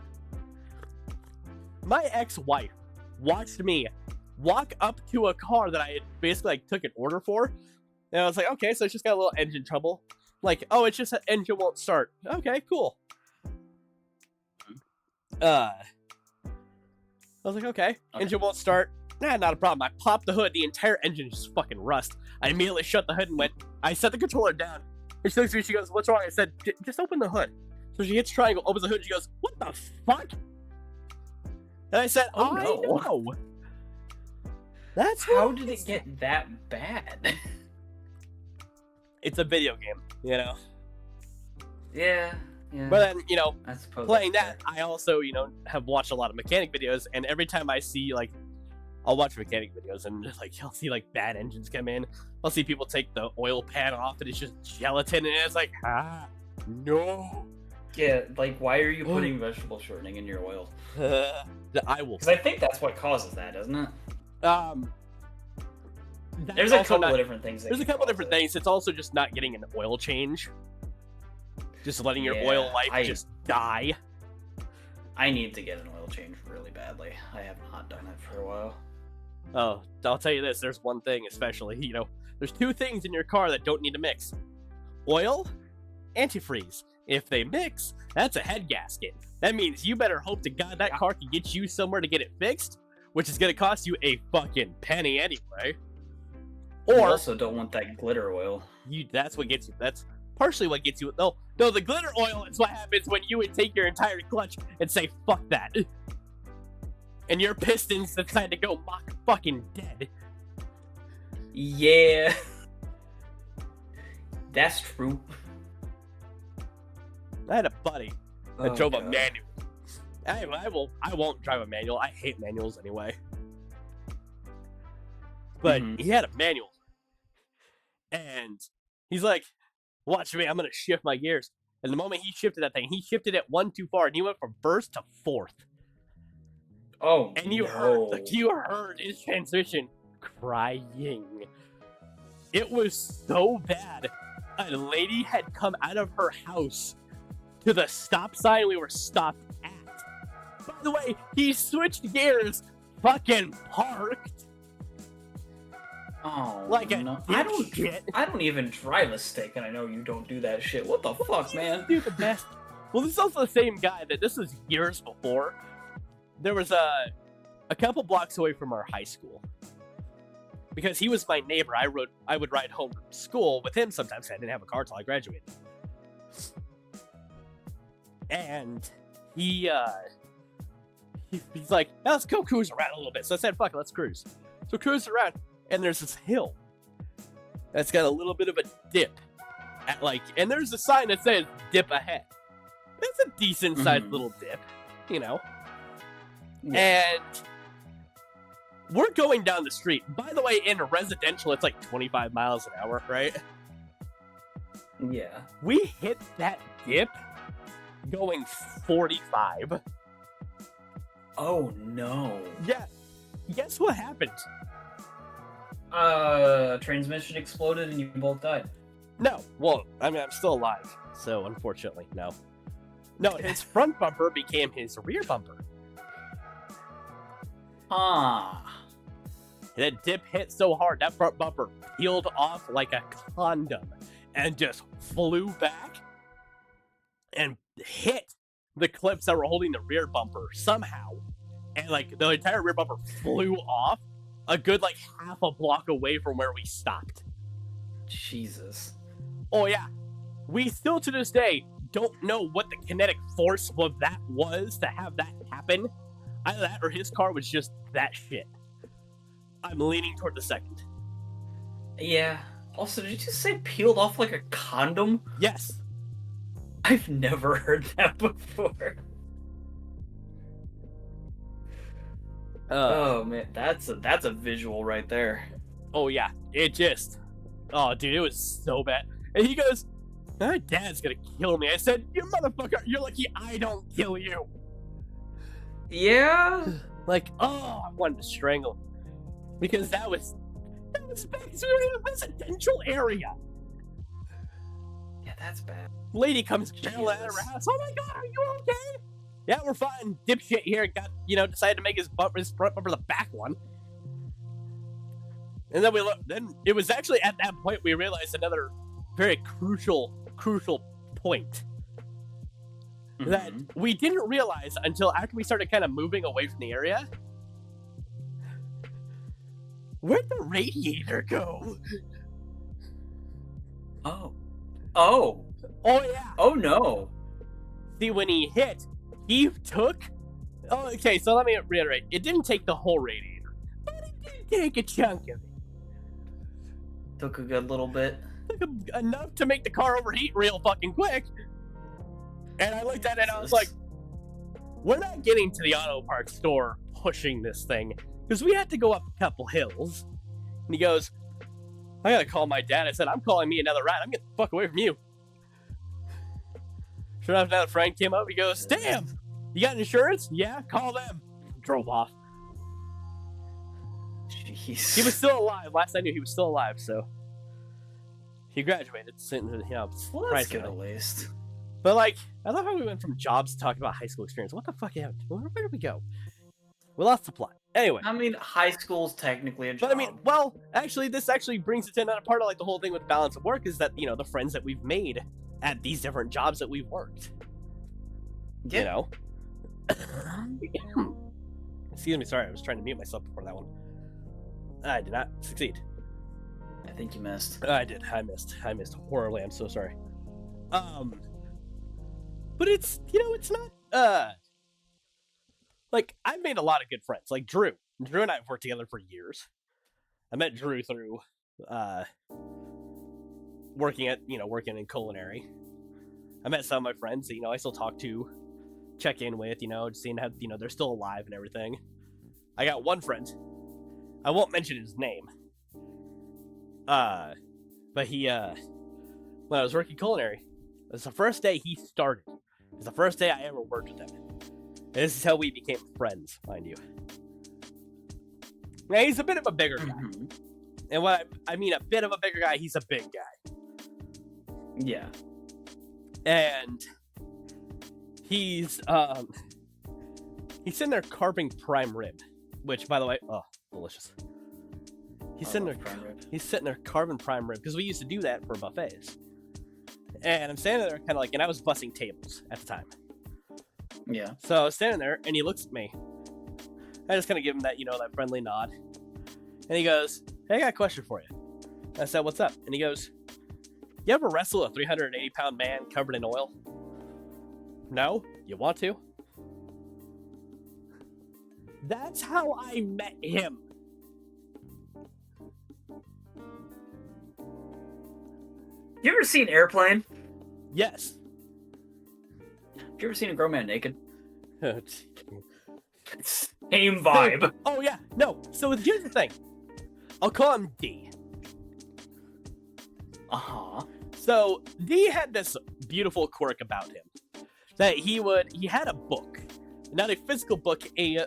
My ex-wife watched me walk up to a car that I had basically like took an order for, and I was like, okay, so it's just got a little engine trouble. Like, oh, it's just that engine won't start. Okay, cool. I was like, okay, engine won't start. Nah, not a problem. I popped the hood, the entire engine just fucking rust. I immediately shut the hood and I set the controller down. And she looks at me, she goes, what's wrong? I said, just open the hood. So she hits triangle, opens the hood, and she goes, what the fuck? And I said, oh, no. That's how did it get that bad? It's a video game, you know? Yeah. But then, you know, I suppose playing that, I also, you know, have watched a lot of mechanic videos, and every time I see, like, I'll watch mechanic videos, and, like, I'll see, like, bad engines come in. I'll see people take the oil pan off, and it's just gelatin, and it's like, no. Yeah, like, why are you putting vegetable shortening in your oil? I will. Because I think that's what causes that, doesn't it? There's a couple of different things. There's a couple different things. It's also just not getting an oil change. Just letting your oil life just die. I need to get an oil change really badly. I have not done it for a while. Oh, I'll tell you this. There's one thing especially, you know, there's 2 things in your car that don't need to mix. Oil, antifreeze. If they mix, that's a head gasket. That means you better hope to God that car can get you somewhere to get it fixed, which is going to cost you a fucking penny anyway. Or you also don't want that glitter oil. That's what gets you. That's partially what gets you. No, the glitter oil is what happens when you would take your entire clutch and say, fuck that. And your pistons decide to go mock fucking dead. Yeah. That's true. I had a buddy that drove a manual. I won't drive a manual. I hate manuals anyway. But he had a manual. And he's like, watch me, I'm going to shift my gears. And the moment he shifted that thing, he shifted it 1 too far, and he went from 1st to 4th. Oh, and you heard his transmission crying. It was so bad. A lady had come out of her house to the stop sign we were stopped at. By the way, he switched gears, fucking parked. Oh, like a no. dipshit. I don't even drive a stick, and I know you don't do that shit. What the fuck, man? Do the best. Well, this is also the same guy that this was years before. There was a couple blocks away from our high school. Because he was my neighbor, I would ride home from school with him sometimes. I didn't have a car till I graduated. And he's like, oh, let's go cruise around a little bit. So I said, fuck it, let's cruise. So cruise around, and there's this hill that's got a little bit of a dip. And there's a sign that says dip ahead. It's a decent sized little dip, you know. Yeah. And we're going down the street. By the way, in residential, it's like 25 miles an hour, right? Yeah. We hit that dip going 45. Oh, no. Yeah. Guess what happened? Transmission exploded and you both died. No. Well, I mean, I'm still alive, so unfortunately, no. No, his front bumper became his rear bumper. That dip hit so hard, that front bumper peeled off like a condom and just flew back and hit the clips that were holding the rear bumper somehow. And like the entire rear bumper flew off a good like half a block away from where we stopped. Jesus. Oh yeah. We still to this day don't know what the kinetic force of that was to have that happen. Either that or his car was just that shit. I'm leaning toward the second. Yeah. Also, did you just say peeled off like a condom? Yes. I've never heard that before. Oh man, that's a visual right there. Oh yeah, oh dude, it was so bad. And he goes, my dad's gonna kill me. I said, you motherfucker, you're lucky I don't kill you. Yeah? Like, oh, I wanted to strangle him. Because that was bad, because we were in a residential area. Yeah, that's bad. Lady comes barreling out of her house. Oh my god, are you okay? Yeah, we're fine. Dipshit here decided to make his front bumper the back one. And then then it was actually at that point we realized another very crucial point that we didn't realize until after we started kind of moving away from the area. Where'd the radiator go? Oh yeah. Oh no. See, when he hit, he took... Oh, okay, so let me reiterate. It didn't take the whole radiator, but it did take a chunk of it. Took a good little bit. Took enough to make the car overheat real fucking quick. And I looked at it and I was like, we're not getting to the auto parts store pushing this thing, because we had to go up a couple hills. And he goes, I gotta call my dad. I said, I'm calling me another ride. I'm getting the fuck away from you. Sure enough, another friend came up. He goes, damn, you got insurance? Yeah, call them. Drove off. Jeez. He was still alive. Last I knew, he was still alive, so he graduated. Well, that's good at least. But like, I love how we went from jobs to talking about high school experience. What the fuck happened? Where did we go? We lost the plot. Anyway. I mean, high school's technically a job. But I mean, well, actually, this actually brings it to another part of like the whole thing with balance of work is that, the friends that we've made at these different jobs that we've worked. Yeah. Excuse me, sorry, I was trying to mute myself before that one. I did not succeed. I think you missed. I did. I missed horribly. I'm so sorry. But it's, it's not, like, I've made a lot of good friends. Like, Drew. Drew and I have worked together for years. I met Drew through, working in culinary. I met some of my friends that, I still talk to, check in with, seeing how, they're still alive and everything. I got one friend. I won't mention his name. But he, when I was working culinary, it was the first day he started. It was the first day I ever worked with him. And this is how we became friends, mind you. Now, he's a bit of a bigger guy. And what I mean a bit of a bigger guy, he's a big guy. Yeah. And he's sitting there carving prime rib, which, by the way, oh, delicious. He's sitting there carving prime rib because we used to do that for buffets. And I'm standing there kind of like, and I was bussing tables at the time. Yeah. So I was standing there and he looks at me. I just kind of give him that, that friendly nod. And he goes, "Hey, I got a question for you." I said, "What's up?" And he goes, "You ever wrestle a 380-pound man covered in oil?" "No. You want to?" That's how I met him. You ever seen Airplane? Yes. Have you ever seen a grown man naked? Oh, Same vibe. Oh, yeah. No. So here's the thing. I'll call him D. Uh-huh. So D had this beautiful quirk about him. That he had a book. Not a physical book, a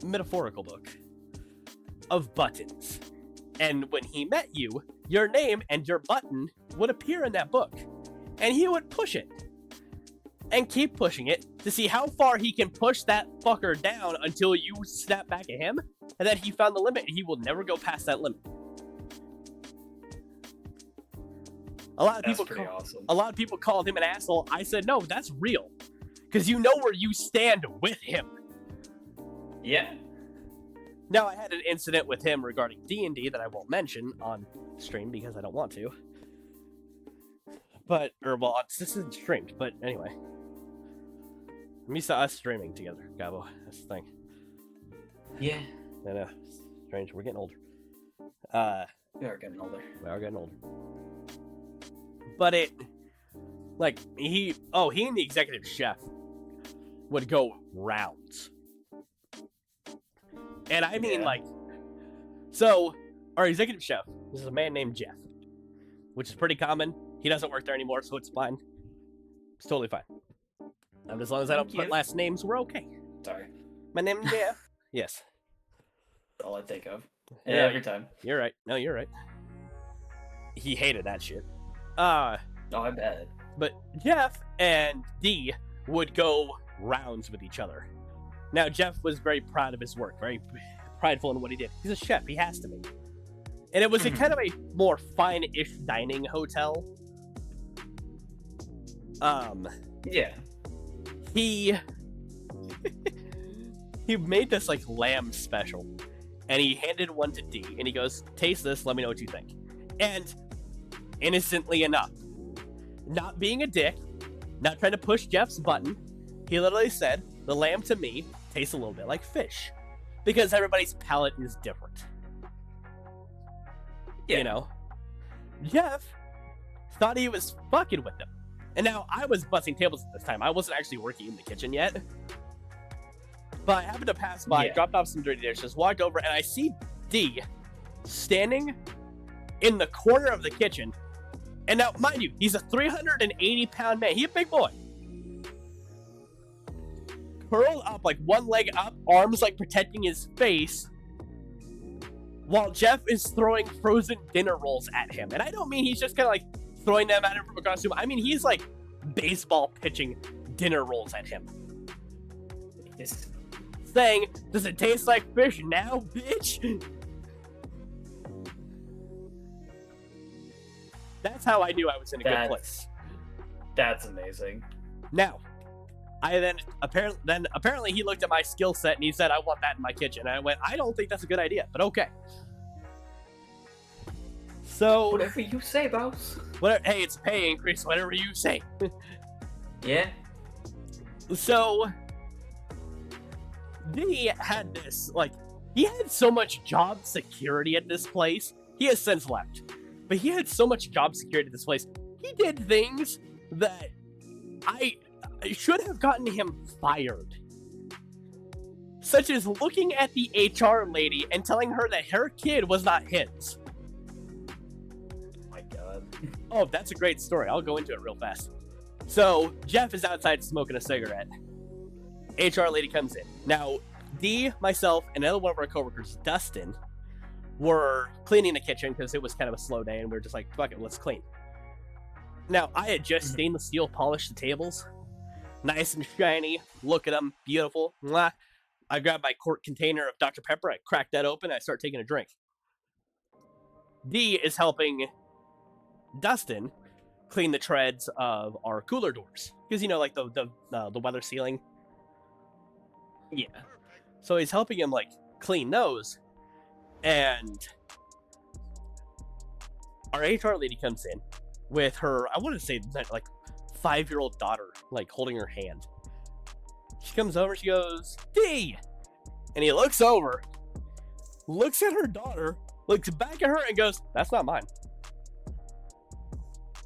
metaphorical book. Of buttons. And when he met you, your name and your button would appear in that book. And he would push it. And keep pushing it to see how far he can push that fucker down until you snap back at him. And then he found the limit and he will never go past that limit. A lot of people called him an asshole. I said, no, that's real. Because you know where you stand with him. Yeah. Now, I had an incident with him regarding D&D that I won't mention on stream because I don't want to. This isn't streamed, but anyway. I'm used to us streaming together, Gabo. That's the thing. Yeah. I know. It's strange. We're getting older. We are getting older. But he and the executive chef would go rounds. And I mean, so our executive chef is a man named Jeff, which is pretty common. He doesn't work there anymore, so it's fine. It's totally fine. As long as I don't put last names, we're okay. Sorry. My name is Jeff. Yes. That's all I think of. Yeah, every time. You're right. No, you're right. He hated that shit. I bet. But Jeff and D would go rounds with each other. Now, Jeff was very proud of his work, very prideful in what he did. He's a chef. He has to be. And it was a kind of a more fine-ish dining hotel. Yeah. He made this lamb special, and he handed one to D, and he goes, "Taste this, let me know what you think." And innocently enough, not being a dick, not trying to push Jeff's button, he literally said, "The lamb to me tastes a little bit like fish," because everybody's palate is different. Yeah. Jeff thought he was fucking with them. And now, I was bussing tables at this time. I wasn't actually working in the kitchen yet. But I happened to pass by, dropped off some dirty dishes, walked over, and I see D standing in the corner of the kitchen. And now, mind you, he's a 380-pound man. He's a big boy. Curled up, one leg up, arms, protecting his face, while Jeff is throwing frozen dinner rolls at him. And I don't mean he's just kind of, throwing them at him from across the room. I mean, he's baseball pitching dinner rolls at him. Yes. Saying, "Does it taste like fish now, bitch?" That's how I knew I was in a good place. That's amazing. Now, apparently he looked at my skill set and he said, "I want that in my kitchen." And I went, "I don't think that's a good idea, but okay." So whatever you say, boss. Hey, it's pay increase. Whatever you say. Yeah. So D had this he had so much job security at this place. He has since left, but he had so much job security at this place. He did things that I should have gotten him fired. Such as looking at the HR lady and telling her that her kid was not his. Oh, that's a great story. I'll go into it real fast. So, Jeff is outside smoking a cigarette. HR lady comes in. Now, D, myself, and another one of our coworkers, Dustin, were cleaning the kitchen because it was kind of a slow day, and we were just like, fuck it, let's clean. Now, I had just stainless steel polished the tables. Nice and shiny. Look at them. Beautiful. I grabbed my quart container of Dr. Pepper. I cracked that open. I start taking a drink. D is helping Dustin clean the treads of our cooler doors because like the weather sealing. Yeah. So he's helping him like clean those, and our HR lady comes in with her, I want to say like 5-year-old daughter, like holding her hand. She comes over, she goes, D! And he looks over, looks at her daughter, looks back at her and goes, that's not mine.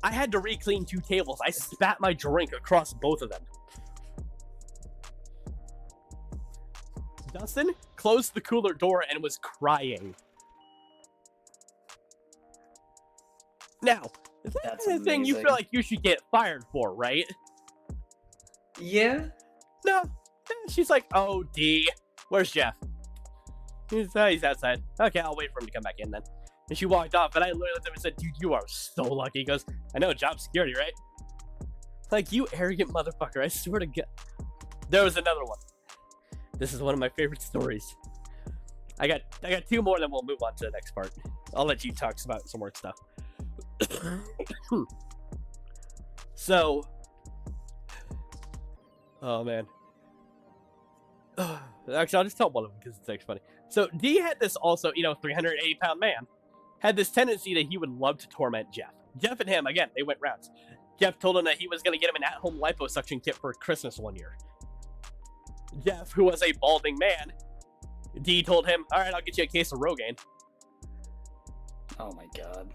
I had to re-clean 2 tables. I spat my drink across both of them. Dustin closed the cooler door and was crying. Now, that's the thing you feel like you should get fired for, right? Yeah. No. She's like, oh, D. Where's Jeff? He's outside. Okay, I'll wait for him to come back in then. And she walked off, and I literally looked at him and said, dude, you are so lucky. He goes, I know, job security, right? Like, you arrogant motherfucker. I swear to God. There was another one. This is one of my favorite stories. I got 2 more, then we'll move on to the next part. I'll let you talk about some work stuff. So, oh man. Actually, I'll just tell one of them because it's actually funny. So D had this also, 380-pound man, had this tendency that he would love to torment Jeff. Jeff and him, again, they went rounds. Jeff told him that he was going to get him an at-home liposuction kit for Christmas one year. Jeff, who was a balding man, D told him, all right, I'll get you a case of Rogaine. Oh my God.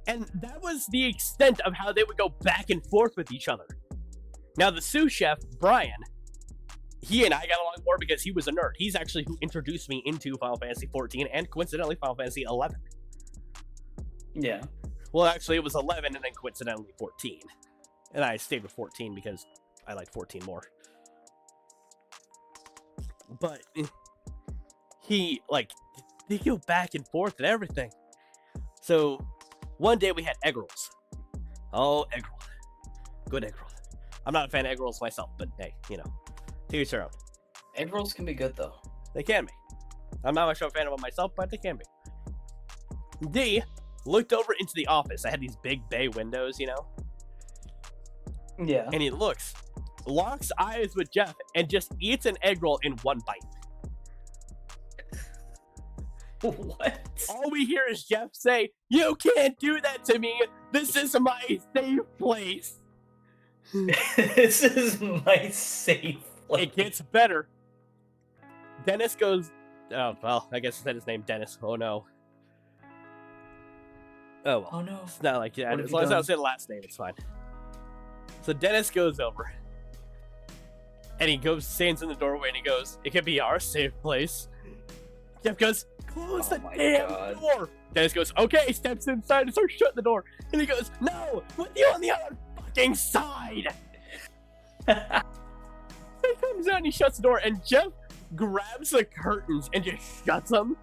And that was the extent of how they would go back and forth with each other. Now, the sous chef, Brian, he and I got along more because he was a nerd. He's actually who introduced me into Final Fantasy 14 and coincidentally Final Fantasy 11. Yeah. Well, actually, it was 11 and then coincidentally 14. And I stayed with 14 because I liked 14 more. But he, they go back and forth and everything. So, one day we had egg rolls. Oh, egg roll. Good egg roll. I'm not a fan of egg rolls myself, but hey, to each their own. Egg rolls can be good, though. They can be. I'm not much of a fan of them myself, but they can be. D looked over into the office. I had these big bay windows, Yeah. And he locks eyes with Jeff, and just eats an egg roll in one bite. What? All we hear is Jeff say, you can't do that to me. This is my safe place. This is my safe place. It gets better. Dennis goes, oh, well, I guess I said his name, Dennis. Oh, no. Oh, well. Oh, no. It's not like that. As long as I don't say the last name, it's fine. So Dennis goes over. And he stands in the doorway, and he goes, it could be our safe place. Jeff goes, close the damn door. Dennis goes, okay, steps inside and starts shutting the door. And he goes, no, with you on the other fucking side. He comes out and he shuts the door, and Jeff grabs the curtains and just shuts them.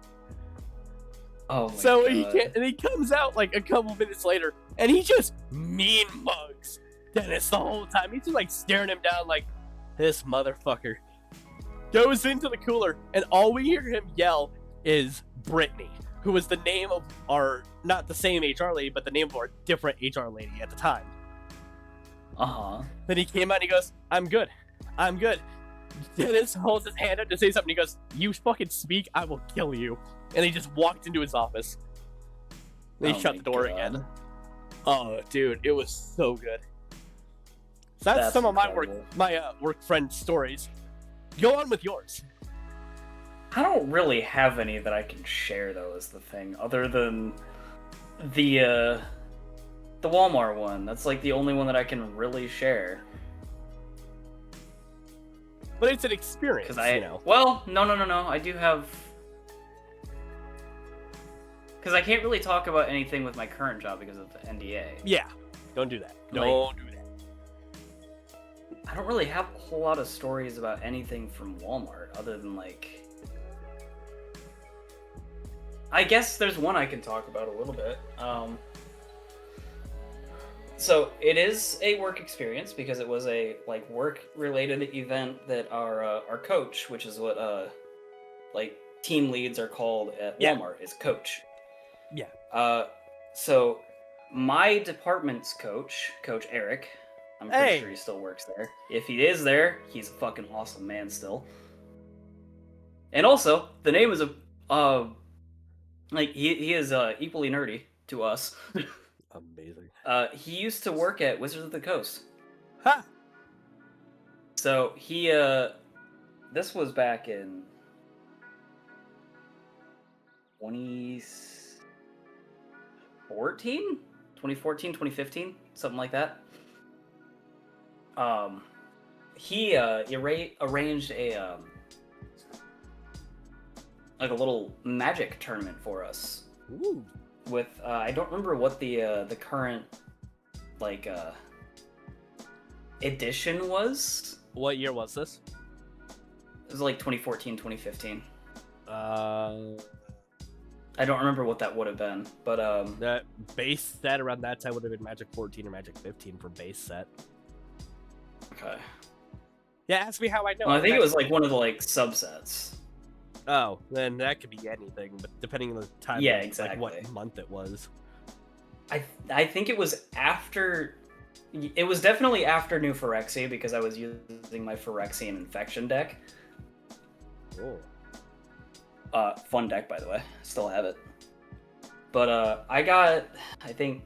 Oh my God. He comes out like a couple minutes later, and he just mean mugs Dennis the whole time. He's just staring him down like, this motherfucker. Goes into the cooler, and all we hear him yell is Brittany, who was the name of our, not the same HR lady, but the name of our different HR lady at the time. Uh-huh. Then he came out and he goes, I'm good. Dennis holds his hand up to say something. He goes, you fucking speak, I will kill you. And he just walked into his office. Then he shut the door again. Oh, dude, it was so good. So that's some incredible. Of my work friend stories. Go on with yours. I don't really have any that I can share, though, is the thing. Other than the Walmart one. That's the only one that I can really share. But it's an experience, Well, no. I do have... Because I can't really talk about anything with my current job because of the NDA. Yeah, don't do that. Don't do that. I don't really have a whole lot of stories about anything from Walmart, other than, I guess there's one I can talk about a little bit. So, it is a work experience, because it was a, work-related event that our coach, which is what, team leads are called at Walmart, is coach. Yeah. So my department's Coach Eric, I'm pretty sure he still works there. If he is there, he's a fucking awesome man still. And also, the name is he is equally nerdy to us. Amazing. He used to work at Wizards of the Coast. Ha! So he this was back in 2014, 2015, something like that. He arranged a like a little Magic tournament for us. Ooh. With I don't remember what the current like edition was. What year was this? It was like 2014, 2015. I don't remember what that would have been, but that base set around that time would have been Magic 14 or Magic 15 for base set. Okay. Yeah, ask me how I know. Well, I think it was like one of the like subsets. Oh, then that could be anything, but depending on the time, yeah, of, exactly. like what month it was. I think it was after. It was definitely after New Phyrexia because I was using my Phyrexian Infection deck. Oh. Fun deck, by the way. Still have it. But I got, I think,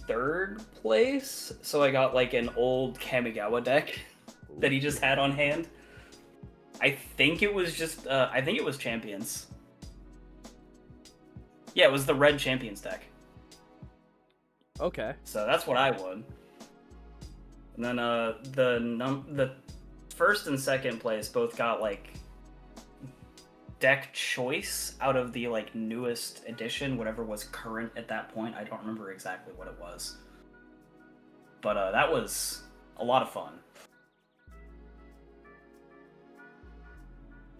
3rd place. So I got like an old Kamigawa deck that he just had on hand. I think it was just, I think it was Champions. Yeah, it was the red Champions deck. Okay. So that's what I won. And then the first and second place both got like deck choice out of the like newest edition, whatever was current at that point. I don't remember exactly what it was. But that was a lot of fun.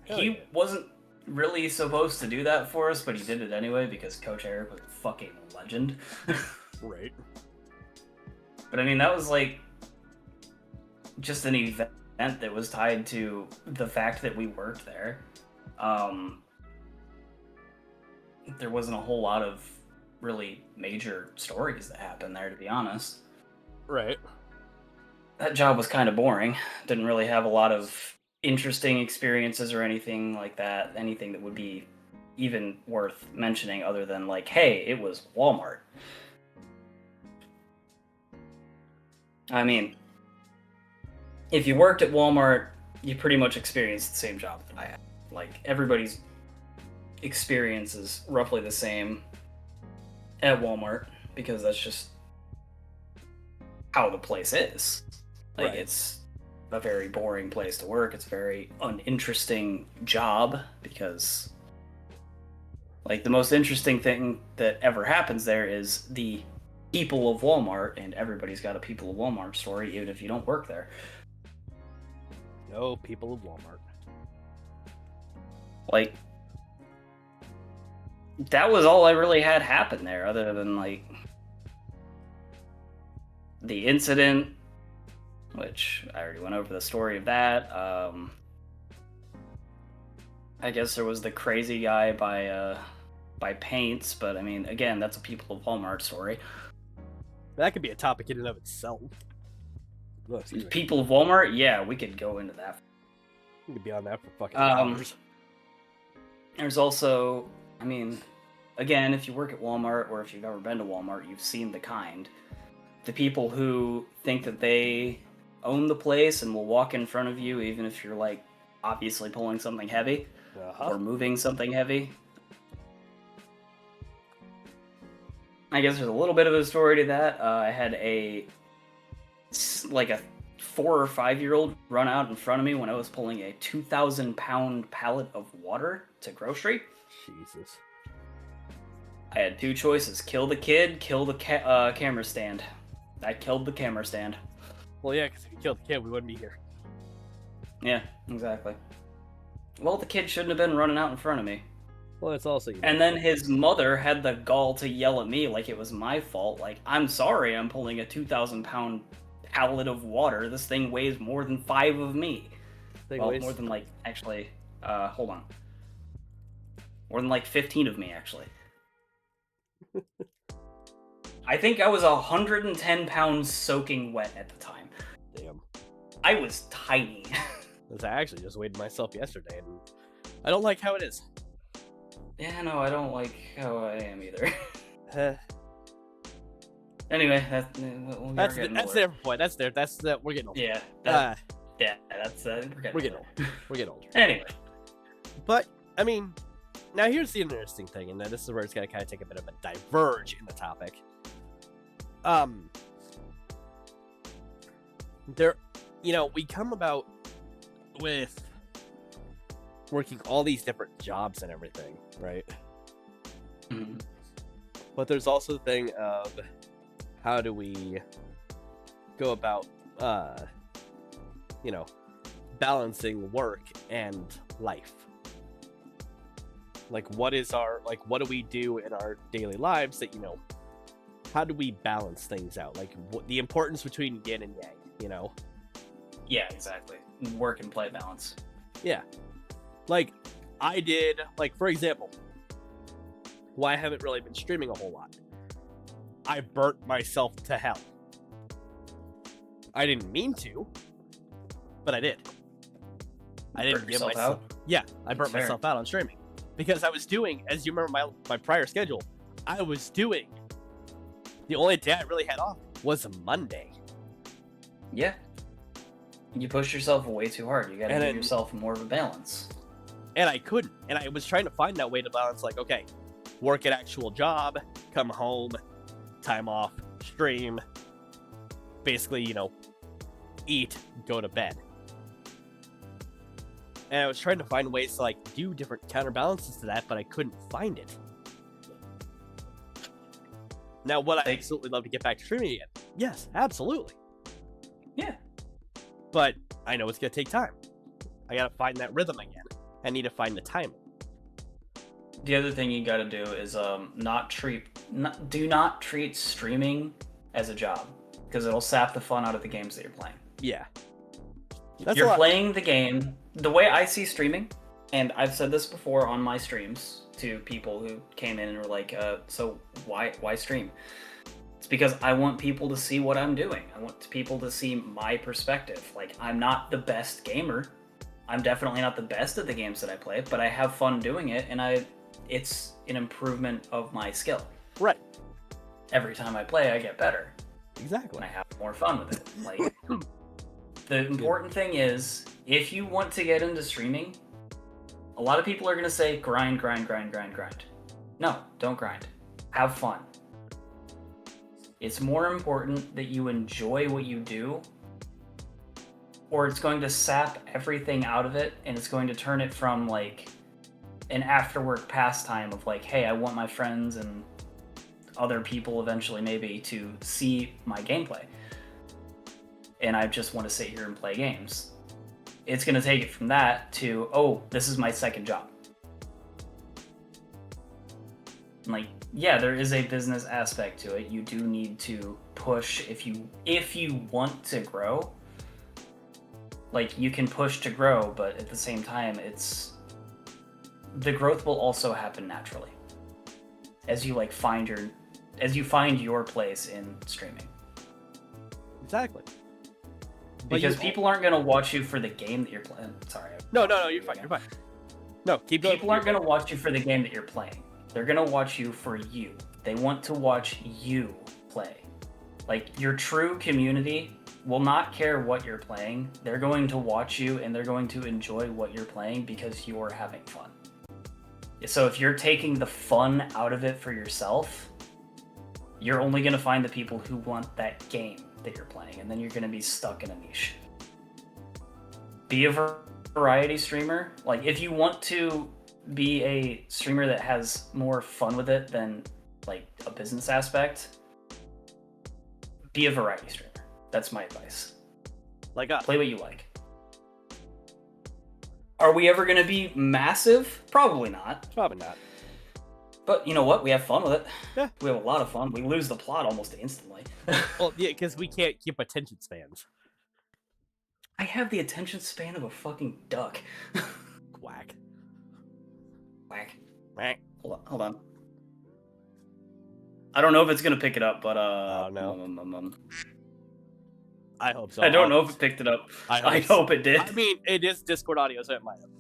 He wasn't really supposed to do that for us, but he did it anyway because Coach Eric was a fucking legend. Right. But I mean, that was like just an event that was tied to the fact that we worked there. There wasn't a whole lot of really major stories that happened there, to be honest. Right. That job was kind of boring. Didn't really have a lot of interesting experiences or anything like that. Anything that would be even worth mentioning other than like, hey, it was Walmart. I mean, if you worked at Walmart, you pretty much experienced the same job that I had. Like, everybody's experience is roughly the same at Walmart, because that's just how the place is. Like, right. It's a very boring place to work. It's a very uninteresting job, because, like, the most interesting thing that ever happens there is the people of Walmart, and everybody's got a people of Walmart story, even if you don't work there. No, people of Walmart. Like, that was all I really had happen there, other than, like, the incident, which I already went over the story of that. I guess there was the crazy guy by Paints, but, I mean, again, that's a people of Walmart story. That could be a topic in and of itself. People of Walmart? Yeah, we could go into that. We could be on that for fucking hours. There's also, I mean, again, if you work at Walmart, or if you've ever been to Walmart, you've seen the kind. The people who think that they own the place and will walk in front of you even if you're, like, obviously pulling something heavy or moving something heavy. I guess there's a little bit of a story to that. I had a 4 or 5 year old run out in front of me when I was pulling a 2,000-pound pallet of water to grocery. Jesus. I had 2 choices: kill the kid, kill the camera stand. I killed the camera stand. Well, yeah, because if you killed the kid, we wouldn't be here. Yeah, exactly. Well, the kid shouldn't have been running out in front of me. Well, it's also... And then his mother had the gall to yell at me like it was my fault. Like, I'm sorry I'm pulling a 2,000-pound pallet of water. This thing weighs more than 5 of me. Well, more than, like, actually... hold on. More than, like, 15 of me, actually. I think I was 110 pounds soaking wet at the time. Damn. I was tiny. I actually just weighed myself yesterday, and I don't like how it is. Yeah, no, I don't like how I am either. Anyway, that's their point. We're getting old. Yeah. We're getting old. We're getting older. Anyway. But, I mean, now here's the interesting thing, and this is where it's going to kind of take a bit of a diverge in the topic. We come about with working all these different jobs and everything, right? Mm-hmm. But there's also the thing of how do we go about, balancing work and life? Like, what do we do in our daily lives that, how do we balance things out? Like, the importance between yin and yang, Yeah, exactly. Work and play balance. Yeah. Like, I did, for example, why I haven't really been streaming a whole lot. I burnt myself to hell. I didn't mean to, but I did. I didn't give myself out? Yeah, I burnt myself out on streaming. Because I was doing, as you remember my prior schedule, the only day I really had off was a Monday. Yeah. You push yourself way too hard. You gotta give yourself more of a balance. And I couldn't. And I was trying to find that way to balance, okay, work an actual job, come home, time off, stream, basically, eat, go to bed. And I was trying to find ways to do different counterbalances to that, but I couldn't find it. Now, would I absolutely love to get back to streaming again? Yes, absolutely. Yeah. But I know it's going to take time. I got to find that rhythm again. I need to find the timing. The other thing you got to do is do not treat streaming as a job, because it'll sap the fun out of the games that you're playing. Yeah. You're playing the game. The way I see streaming, and I've said this before on my streams to people who came in and were like, so why stream? It's because I want people to see what I'm doing. I want people to see my perspective. I'm not the best gamer. I'm definitely not the best at the games that I play, but I have fun doing it, and it's an improvement of my skill. Right. Every time I play, I get better. Exactly. And I have more fun with it. The important thing is, if you want to get into streaming, a lot of people are going to say, grind. No, don't grind. Have fun. It's more important that you enjoy what you do, or it's going to sap everything out of it, and it's going to turn it from an after-work pastime of hey, I want my friends and other people eventually maybe to see my gameplay, and I just want to sit here and play games. It's going to take it from that to, oh, this is my second job. Yeah, there is a business aspect to it. You do need to push if you want to grow. You can push to grow, but at the same time, the growth will also happen naturally as you find your place in streaming. Exactly. Because people aren't going to watch you for the game that you're playing. Sorry. No, you're fine. You're fine. No, keep going. People aren't going to watch you for the game that you're playing. They're going to watch you for you. They want to watch you play. Your true community will not care what you're playing. They're going to watch you, and they're going to enjoy what you're playing because you're having fun. So if you're taking the fun out of it for yourself, you're only going to find the people who want that game that you're playing, and then you're going to be stuck in a niche. Be a variety streamer. If you want to be a streamer that has more fun with it than a business aspect, be a variety streamer. That's my advice. Play what you like. Are we ever going to be massive? Probably not. Probably not. But you know what? We have fun with it. Yeah. We have a lot of fun. We lose the plot almost instantly. Well, yeah, because we can't keep attention spans. I have the attention span of a fucking duck. Quack. Quack. Quack. Hold on. I don't know if it's gonna pick it up, but Oh no. I hope so. I don't know if it picked it up. I hope it did. I mean, it is Discord audio, so it might have.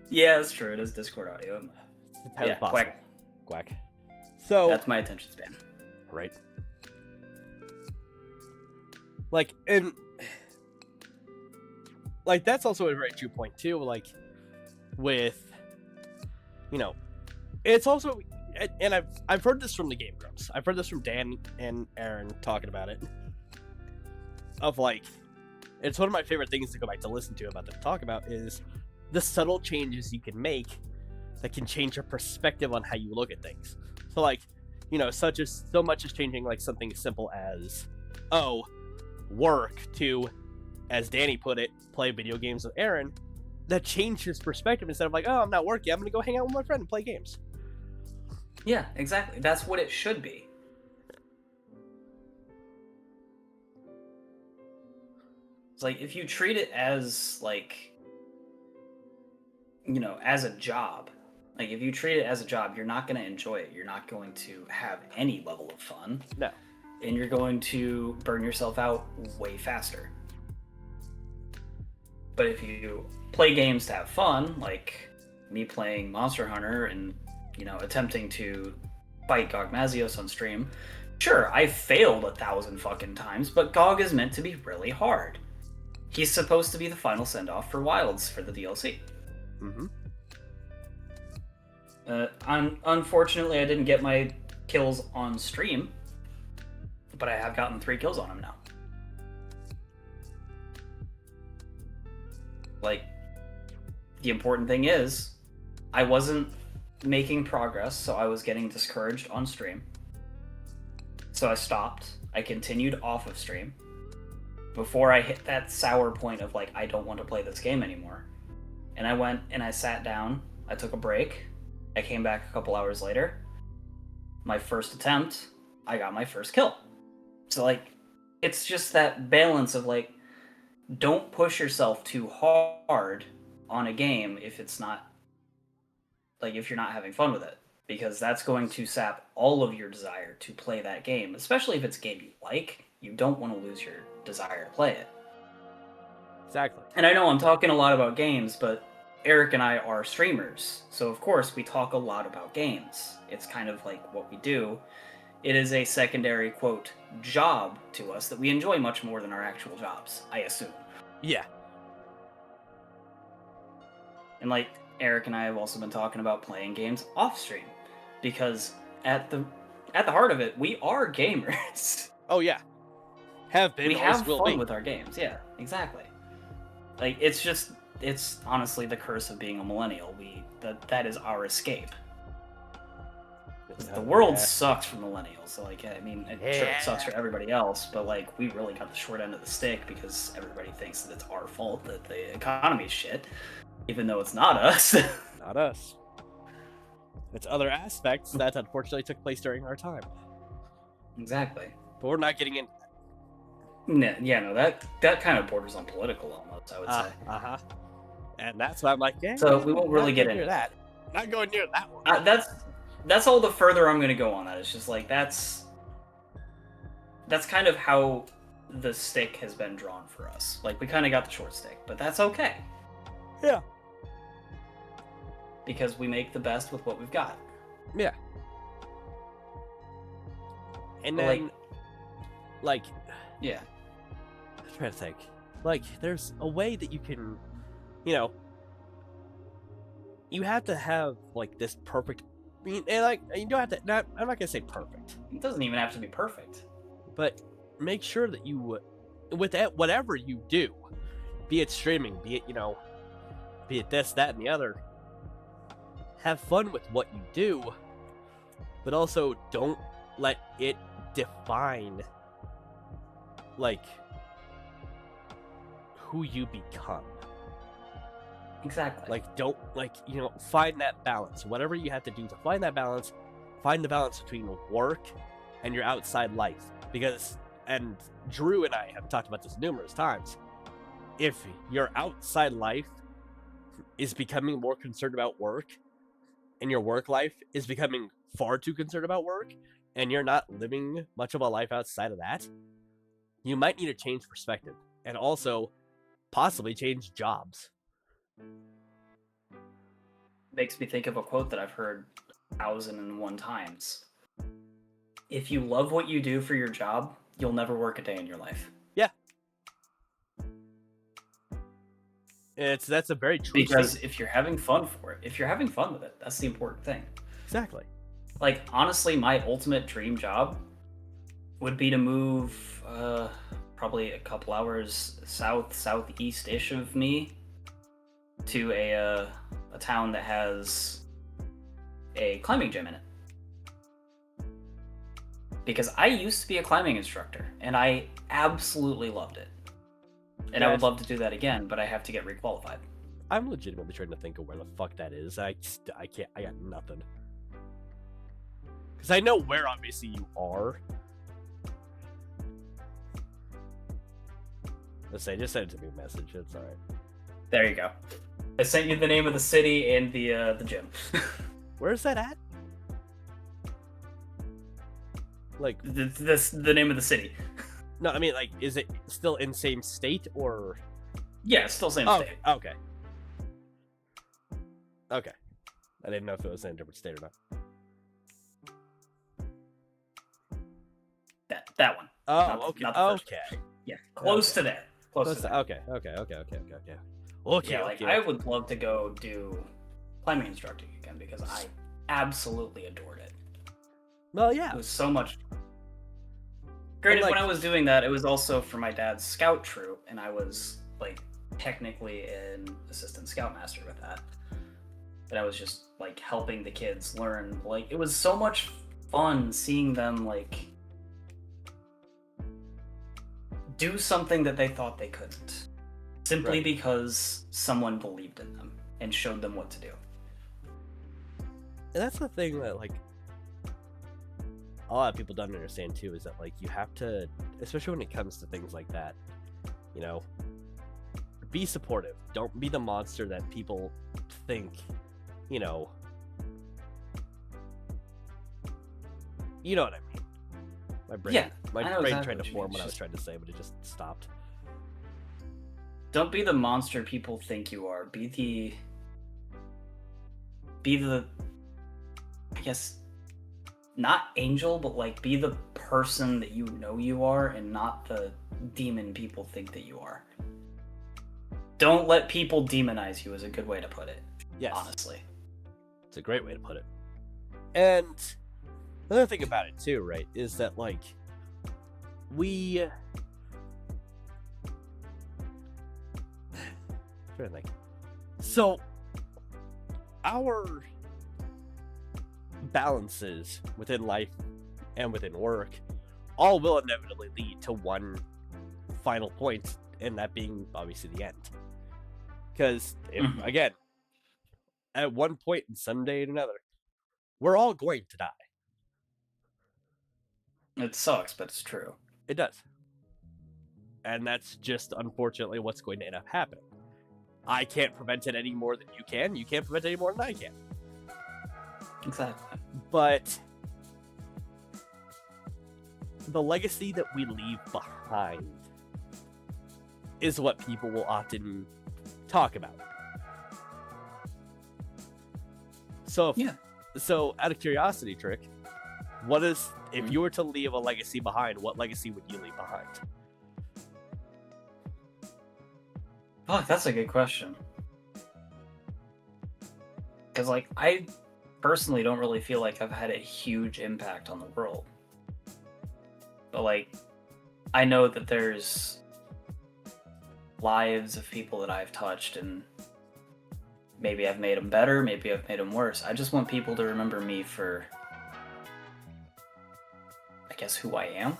Yeah, that's true. It is Discord audio. Yeah, quack. So that's my attention span. Right. Like, and like that's also a very true point too. Like, with, you know, it's also, and I've heard this from the Game Grumps. I've heard this from Dan and Aaron talking about it. Of like, it's one of my favorite things to go back to listen to about them talk about is the subtle changes you can make that can change your perspective on how you look at things. So like, you know, so much as changing like something as simple as, oh, work to, as Danny put it, play video games with Aaron. That changed his perspective instead of like, oh, I'm not working, I'm gonna go hang out with my friend and play games. Yeah, exactly. That's what it should be. It's like, if you treat it as, like, you know, as a job, like, if you treat it as a job, you're not going to enjoy it. You're not going to have any level of fun. No. And you're going to burn yourself out way faster. But if you play games to have fun, like me playing Monster Hunter and, you know, attempting to fight Gogmazios on stream, sure, I failed 1,000 fucking times, but Gog is meant to be really hard. He's supposed to be the final send-off for Wilds for the DLC. Mm-hmm. Unfortunately, I didn't get my kills on stream, but I have gotten 3 kills on him now. Like, the important thing is, I wasn't making progress, so I was getting discouraged on stream. So I stopped. I continued off of stream. Before I hit that sour point of like, I don't want to play this game anymore. And I went and I sat down, I took a break, I came back a couple hours later. My first attempt, I got my first kill. So like, it's just that balance of like, don't push yourself too hard on a game if it's not, like, if you're not having fun with it. Because that's going to sap all of your desire to play that game, especially if it's a game you like. You don't want to lose your desire to play it. Exactly. And I know I'm talking a lot about games, but Eric and I are streamers, so of course we talk a lot about games. It's kind of like what we do. It is a secondary, quote, job to us that we enjoy much more than our actual jobs, I assume. Yeah. And like, Eric and I have also been talking about playing games off stream, because at the heart of it, we are gamers. Oh yeah. Have been. We have fun be. With our games, yeah, exactly. Like, it's honestly the curse of being a millennial. That is our escape. The world sucks for millennials. So like, I mean, sure, it sucks for everybody else, but like, we really got the short end of the stick because everybody thinks that it's our fault that the economy is shit, even though it's not us. Not us. It's other aspects that unfortunately took place during our time. Exactly. But we're not getting in. No, that kind of borders on political almost, I would say. And that's why I'm like, yeah. So we won't really get into that. Not going near that one. That's all the further I'm going to go on that. It's just like, that's kind of how the stick has been drawn for us. Like, we kind of got the short stick, but that's okay. Yeah. Because we make the best with what we've got. Yeah. And then, like yeah. I'm trying to think. Like, there's a way that you can, you know, you have to have like this perfect. I mean, and like, you don't have to. I'm not gonna say perfect. It doesn't even have to be perfect. But make sure that you, with that, whatever you do, be it streaming, be it, you know, be it this, that, and the other, have fun with what you do, but also don't let it define, like, who you become. Exactly. Like, don't, like, you know, find that balance. Whatever you have to do to find that balance, find the balance between work and your outside life. Because, and Drew and I have talked about this numerous times, if your outside life is becoming more concerned about work, and your work life is becoming far too concerned about work, and you're not living much of a life outside of that, you might need to change perspective and also possibly change jobs. Makes me think of a quote that I've heard 1,001 times. If you love what you do for your job, you'll never work a day in your life. Yeah. That's a very true Because statement. if you're having fun for it, if you're having fun with it, that's the important thing. Exactly. Like, honestly, my ultimate dream job would be to move probably a couple hours southeast-ish of me to a town that has a climbing gym in it. Because I used to be a climbing instructor, and I absolutely loved it. And I would love to do that again, but I have to get requalified. I'm legitimately trying to think of where the fuck that is. I can't. I got nothing. Because I know where obviously you are. Let's say, just send it to me a message. It's all right. There you go. I sent you the name of the city and the gym. Where is that at? Like the name of the city. No, I mean, like, is it still in same state or? Yeah, it's still same state. Okay. Okay. I didn't know if it was in a different state or not. That one. Oh, okay. Not the first okay. one. Yeah, close to there. Close to there. Okay. I would love to go do climbing instructing again because I absolutely adored it. Well, yeah. It was so much fun. Granted, when I was doing that, it was also for my dad's scout troop, and I was, like, technically an assistant scoutmaster with that. But I was just, like, helping the kids learn. Like, it was so much fun seeing them, like, do something that they thought they couldn't. Simply because someone believed in them and showed them what to do. And that's the thing that, like, a lot of people don't understand too, is that, like, you have to, especially when it comes to things like that, you know, be supportive. Don't be the monster that people think, you know what I mean. My brain tried to form what I was trying to say, but it just stopped. Don't be the monster people think you are. Be the I guess not angel, but like be the person that you know you are and not the demon people think that you are. Don't let people demonize you is a good way to put it. Yes. Honestly. It's a great way to put it. And another thing about it too, right, is that, like, we so our balances within life and within work all will inevitably lead to one final point, and that being obviously the end. Because again, at one point and someday or another, we're all going to die. It sucks, but it's true. It does. And that's just unfortunately what's going to end up happening. I can't prevent it any more than you can. You can't prevent it any more than I can. Exactly. But the legacy that we leave behind is what people will often talk about. So, so out of curiosity, Trick, what is, if you were to leave a legacy behind, what legacy would you leave behind? Oh, that's a good question. Because, like, I personally don't really feel like I've had a huge impact on the world. But, like, I know that there's lives of people that I've touched, and maybe I've made them better, maybe I've made them worse. I just want people to remember me for, I guess, who I am,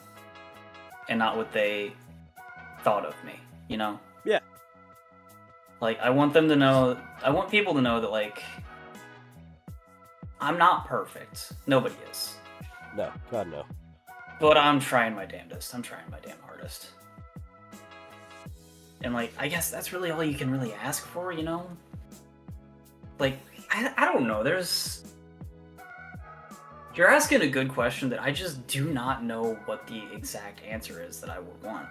and not what they thought of me, you know? Yeah. Like, I want them to know, I want people to know that, like, I'm not perfect. Nobody is. No, God no. But I'm trying my damnedest. I'm trying my damn hardest. And, like, I guess that's really all you can really ask for, you know? Like, I don't know, there's You're asking a good question that I just do not know what the exact answer is that I would want.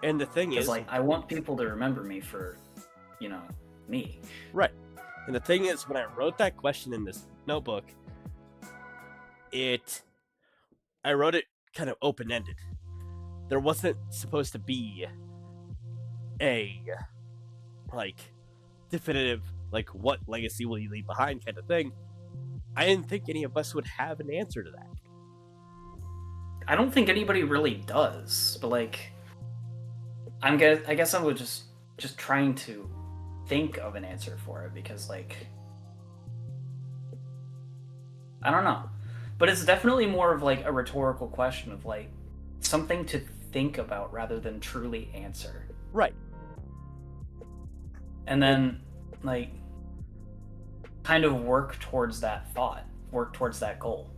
And the thing is, like, I want people to remember me for, me. Right. And the thing is, when I wrote that question in this notebook, I wrote it kind of open-ended. There wasn't supposed to be a, definitive, what legacy will you leave behind kind of thing. I didn't think any of us would have an answer to that. I don't think anybody really does, but, I guess I was just trying to think of an answer for it, because, I don't know. But it's definitely more of, a rhetorical question of, something to think about rather than truly answer. Right. And then, kind of work towards that thought, work towards that goal.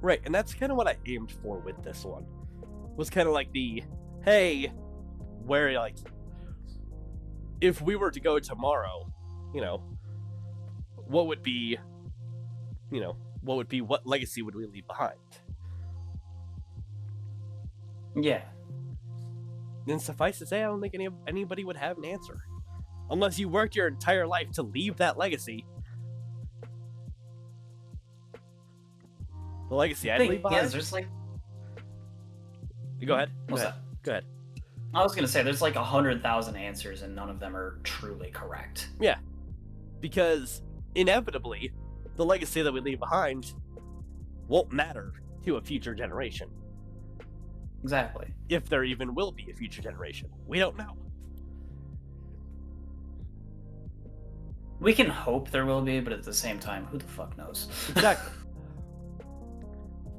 Right, and that's kind of what I aimed for with this one. Was kind of the, hey, where, if we were to go tomorrow, what legacy would we leave behind? Yeah. And suffice to say, I don't think anybody would have an answer. Unless you worked your entire life to leave that legacy. The legacy I'd leave behind? Yeah, there's Go ahead. What's that? Go ahead. I was gonna say, there's 100,000 answers and none of them are truly correct. Yeah. Because, inevitably, the legacy that we leave behind won't matter to a future generation. Exactly. If there even will be a future generation. We don't know. We can hope there will be, but at the same time, who the fuck knows? Exactly.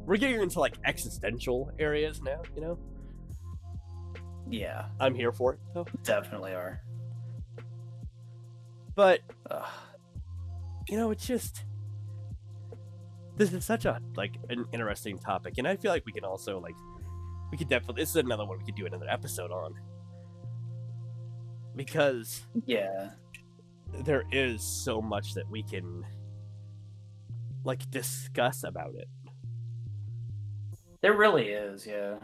We're getting into existential areas now, Yeah. I'm here for it, though. Definitely are. But, it's just... This is such an interesting topic, and I feel like we can also, we could definitely... This is another one we could do another episode on. Because... Yeah. There is so much that we can, discuss about it. There really is, yeah.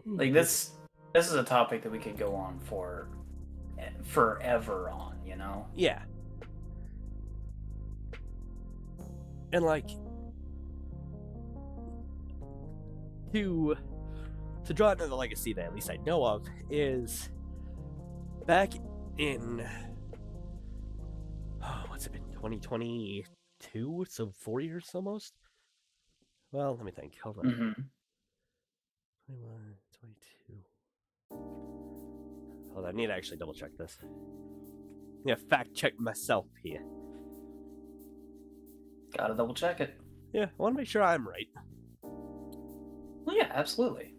This is a topic that we could go on for forever on, Yeah. And to draw another legacy that at least I know of is back in what's it been, 2022, so 4 years almost. Well, let me think. Hold on. 21, 22. Hold on, I need to actually double check this. Yeah, fact check myself here. Gotta double check it. Yeah, I want to make sure I'm right. Well, yeah, absolutely.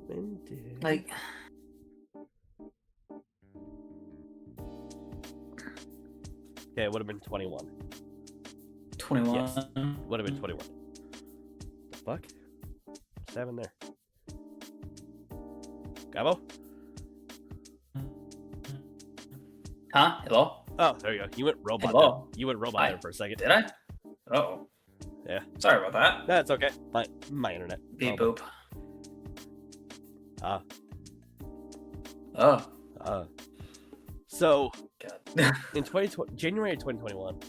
When did... Okay, it would have been 21. 21? Yes, would have been 21. The fuck? What's happening there? Gabo? Huh? Hello? Oh, there you go. You went robot. Hello? There. You went robot there for a second. Did I? Uh-oh. Yeah. Sorry about that. That's okay. My internet. Beep boop. So, God. in January 2021,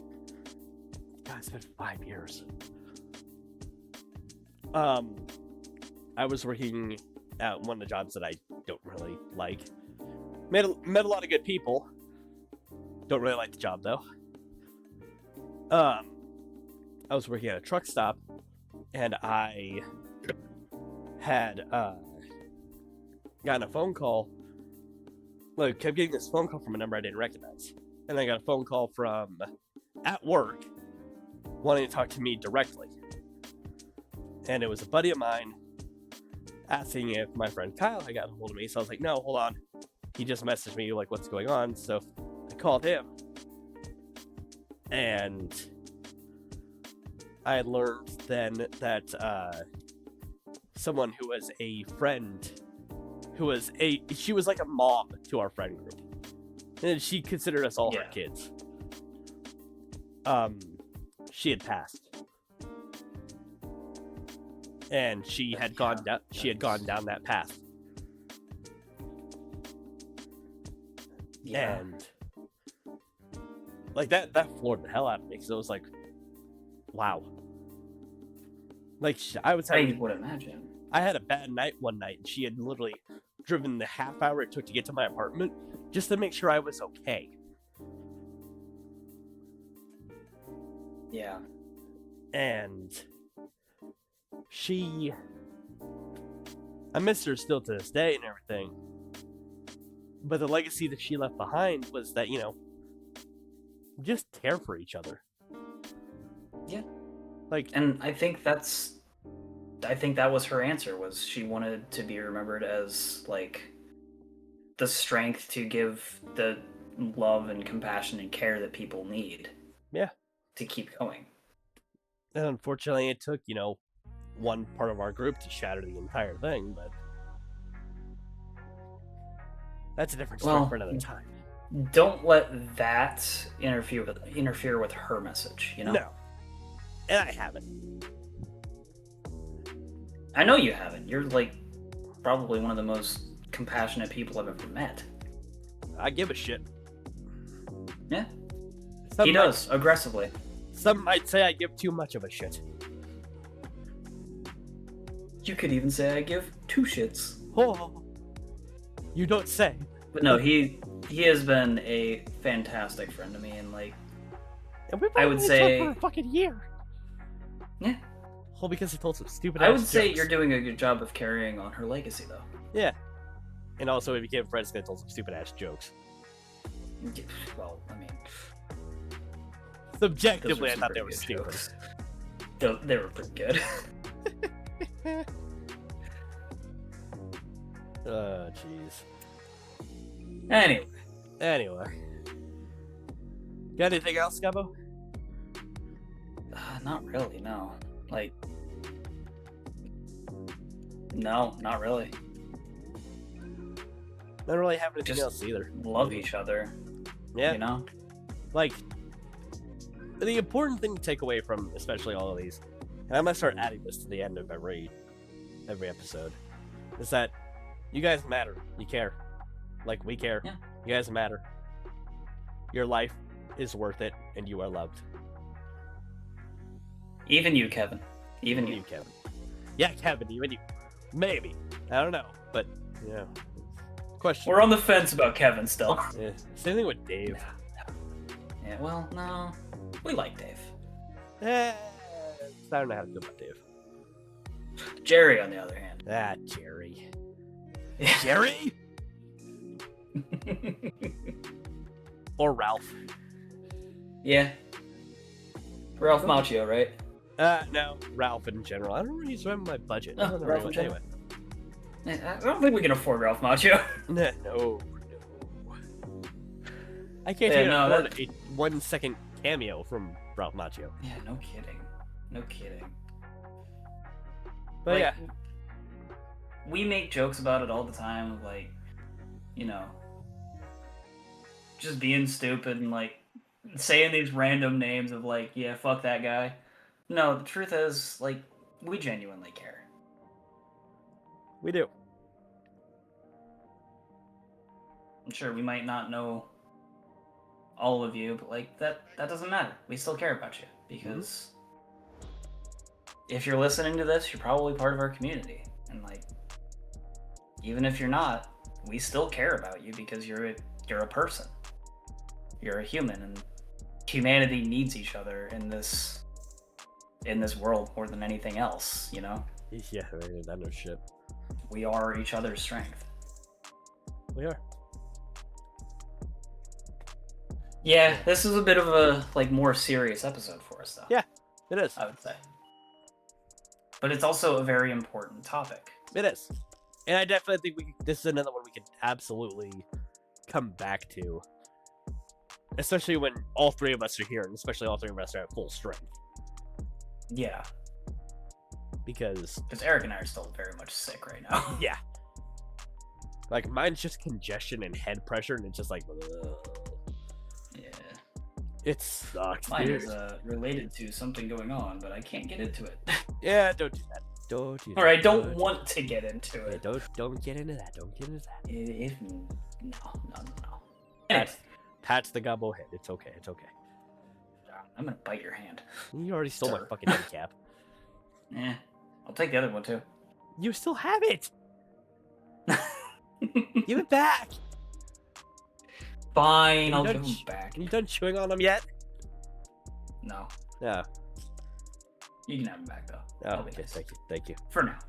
God, it's been 5 years. I was working at one of the jobs that I don't really like. Met a lot of good people. Don't really like the job though. I was working at a truck stop, and I had gotten a phone call. Kept getting this phone call from a number I didn't recognize, and I got a phone call from at work wanting to talk to me directly. And it was a buddy of mine asking if my friend Kyle had gotten a hold of me. So I was like, no, hold on. He just messaged me, what's going on? So I called him. And I learned then that someone who was a friend she was like a mom to our friend group, and she considered us all her kids. She had passed, and she had gone down that path. Yeah. And like that floored the hell out of me, because it was like, wow. Like, I would imagine. I had a bad night one night, and she had literally driven the half hour it took to get to my apartment just to make sure I was okay. Yeah. And I miss her still to this day and everything. But the legacy that she left behind was that, just care for each other. Yeah. Like, and I think that was her answer, was she wanted to be remembered as like the strength to give the love and compassion and care that people need. Yeah. To keep going. And unfortunately it took, one part of our group to shatter the entire thing, but that's a different story for another time. Don't let that interfere with her message, No. And I haven't. I know you haven't. You're like probably one of the most compassionate people I've ever met. I give a shit. Yeah. He does, aggressively. Some might say I give too much of a shit. You could even say I give 2 shits. Oh, you don't say. But no, he has been a fantastic friend to me, and like, I would say for a fucking year. Yeah. Well, because he told some stupid. I would say you're doing a good job of carrying on her legacy, though. Yeah. And also, we became friends because I told some stupid ass jokes. Well, I mean, subjectively, I thought they were stupid. They were pretty good. Oh, jeez. Anyway. Got anything else, Gabbo? Not really, no. Like, no, not really. Don't really have anything else either. Love each other. Yeah. Like, the important thing to take away from especially all of these, and I'm gonna start adding this to the end of every episode, is that you guys matter. You care. Like, we care. Yeah. You guys matter. Your life is worth it, and you are loved. Even you, Kevin. Even you, Kevin. Yeah, Kevin, even you. Maybe. I don't know, but, question. We're on the fence about Kevin still. Yeah. Same thing with Dave. Yeah, well, no. We like Dave. I don't know how to feel about Dave. Jerry, on the other hand. Jerry. Jerry? Or Ralph. Yeah. Ralph Macchio, right? No, Ralph in general. I don't really spend my budget. Oh, Ralph in general. I don't think we can afford Ralph Macchio. No. I can't even afford a 1-second cameo from Ralph Macchio. Yeah, no kidding. But yeah. We make jokes about it all the time, like, just being stupid and, like, saying these random names of, like, yeah, fuck that guy. No, the truth is, like, we genuinely care. We do. I'm sure we might not know all of you, but, like, that doesn't matter. We still care about you, because if you're listening to this, you're probably part of our community. And, like, even if you're not, we still care about you because you're a person. You're a human, and humanity needs each other in this world more than anything else, Yeah, I know shit. We are each other's strength. We are. Yeah, this is a bit of a, like, more serious episode for us, though. Yeah, it is. I would say. But it's also a very important topic. It is. And I definitely think this is another one we could absolutely come back to. Especially when all 3 of us are here, and especially all 3 of us are at full strength. Yeah. Because Eric and I are still very much sick right now. Yeah. Like, mine's just congestion and head pressure, and it's just like, ugh. Yeah. It sucks, Mine dude. is related to something going on, but I can't get into it. Yeah, don't do that. Don't do that. Or I don't want to get into it. Yeah, don't get into that. Don't get into that. No. Pat's the gobbo head. It's okay. It's okay. I'm gonna bite your hand. You already stole my fucking head cap. I'll take the other one too. You still have it. Give it back. Fine, I'll give them back. Are you done chewing on them yet? No. No. You can have them back though. Oh, okay. Nice. Thank you. For now.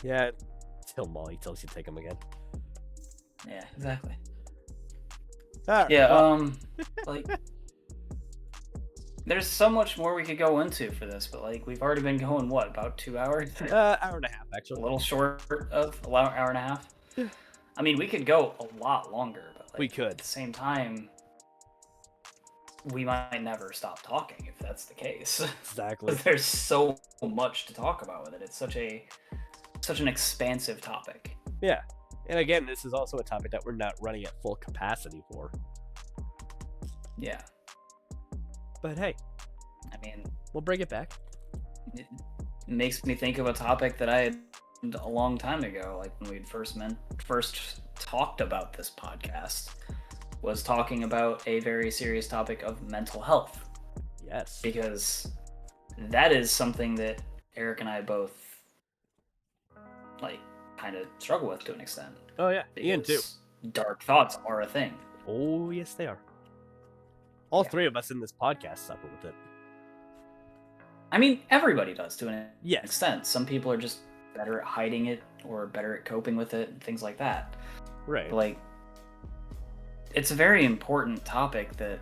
Yeah. Till Molly tells you to take them again. Yeah, exactly. Right. Yeah. Like, there's so much more we could go into for this, but like we've already been going about 2 hours? Hour and a half, actually. A little short of an hour and a half. I mean, we could go a lot longer, but like, we could. At the same time, we might never stop talking if that's the case. Exactly. There's so much to talk about with it. It's such an expansive topic. Yeah. And again, this is also a topic that we're not running at full capacity for. Yeah. But hey, I mean, we'll bring it back. It makes me think of a topic that I had a long time ago, like when we'd first talked about this podcast, was talking about a very serious topic of mental health. Yes. Because that is something that Eric and I both like kind of struggle with to an extent. Oh yeah, Ian too. Dark thoughts are a thing. Oh yes, they are. All three of us in this podcast suffer with it. I mean, everybody does to an Yes. extent. Some people are just better at hiding it or better at coping with it and things like that. Right. But, like, it's a very important topic that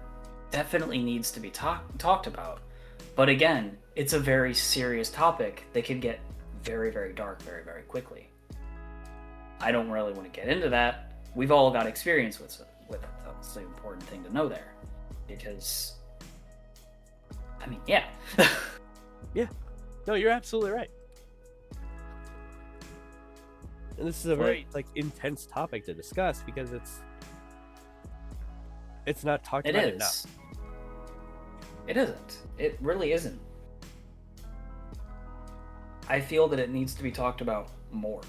definitely needs to be talked about. But again, it's a very serious topic that can get very, very dark very, very quickly. I don't really want to get into that. We've all got experience with it. That's the important thing to know there. Because, I mean, yeah. Yeah. No, you're absolutely right. And this is a very intense topic to discuss because it's not talked about enough. It isn't. It really isn't. I feel that it needs to be talked about more.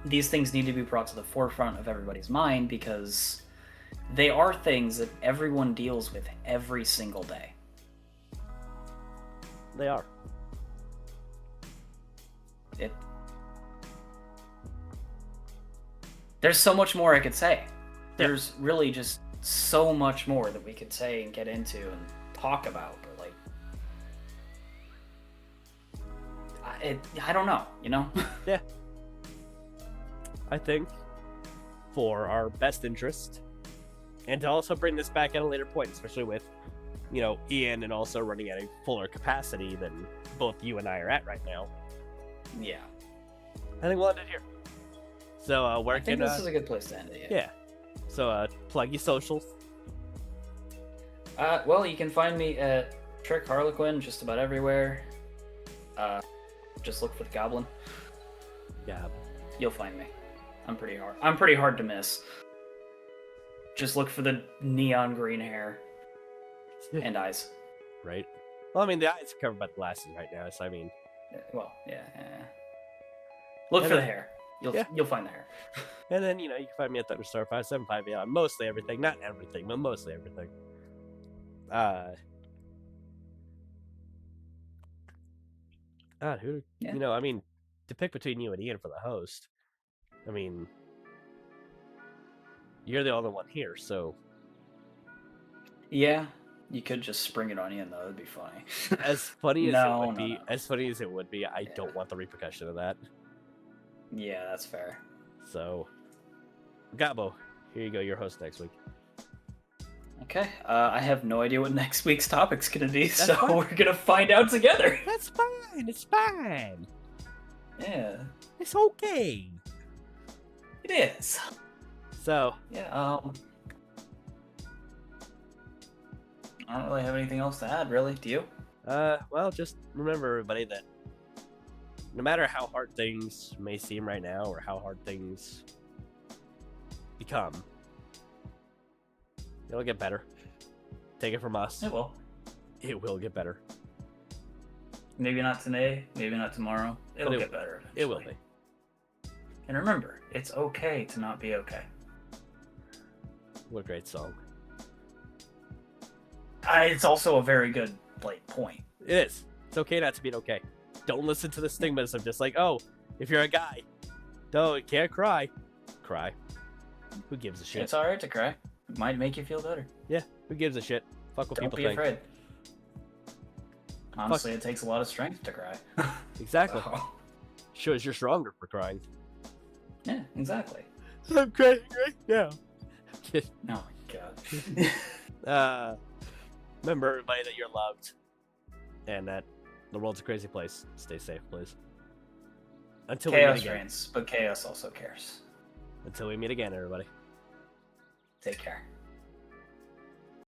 These things need to be brought to the forefront of everybody's mind because they are things that everyone deals with every single day. They are. There's so much more I could say. There's really just so much more that we could say and get into and talk about, but like, I don't know, you know? Yeah. I think for our best interest, and to also bring this back at a later point, especially with, Ian and also running at a fuller capacity than both you and I are at right now. Yeah. I think we'll end it here. So, I think this is a good place to end it. Yeah. So, plug your socials. Well, you can find me at Trick Harlequin just about everywhere. Just look for the Goblin. Yeah. You'll find me. I'm pretty hard to miss. Just look for the neon green hair and eyes. Right. Well, I mean, the eyes are covered by the glasses right now, so I mean. Well, yeah. Look for the hair. You'll find the hair. And then, you can find me at Thunderstar575 on mostly everything. Not everything, but mostly everything. I mean, to pick between you and Ian for the host, I mean, you're the only one here, so. Yeah, you could just spring it on Ian, though. It'd be funny. As funny as it would be, I don't want the repercussion of that. Yeah, that's fair. So, Gabo, here you go. Your host next week. Okay. I have no idea what next week's topic's gonna be, That's so fine. we're gonna find out together. That's fine. It's fine. Yeah. It's okay. It is. So. Yeah. I don't really have anything else to add, really. Do you? Well, just remember, everybody, that no matter how hard things may seem right now, or how hard things become, it'll get better. Take it from us. It will. It will get better. Maybe not today, maybe not tomorrow. It'll get better eventually. It will be. And remember, it's okay to not be okay. What a great song. It's also a very good point. It is. It's okay not to be okay. Don't listen to the stigmas of just like, oh, if you're a guy, no, you can't cry. Cry. Who gives a shit? It's alright to cry. It might make you feel better. Yeah, who gives a shit? Fuck what people think. Don't be afraid. Honestly, it takes a lot of strength to cry. Exactly. Shows you're stronger for crying. Yeah, exactly. I'm crying right now. Oh my god. Remember, everybody, that you're loved, and that the world's a crazy place. Stay safe, please. Until we meet Chaos again. reigns, but chaos also cares. Until we meet again, everybody. Take care.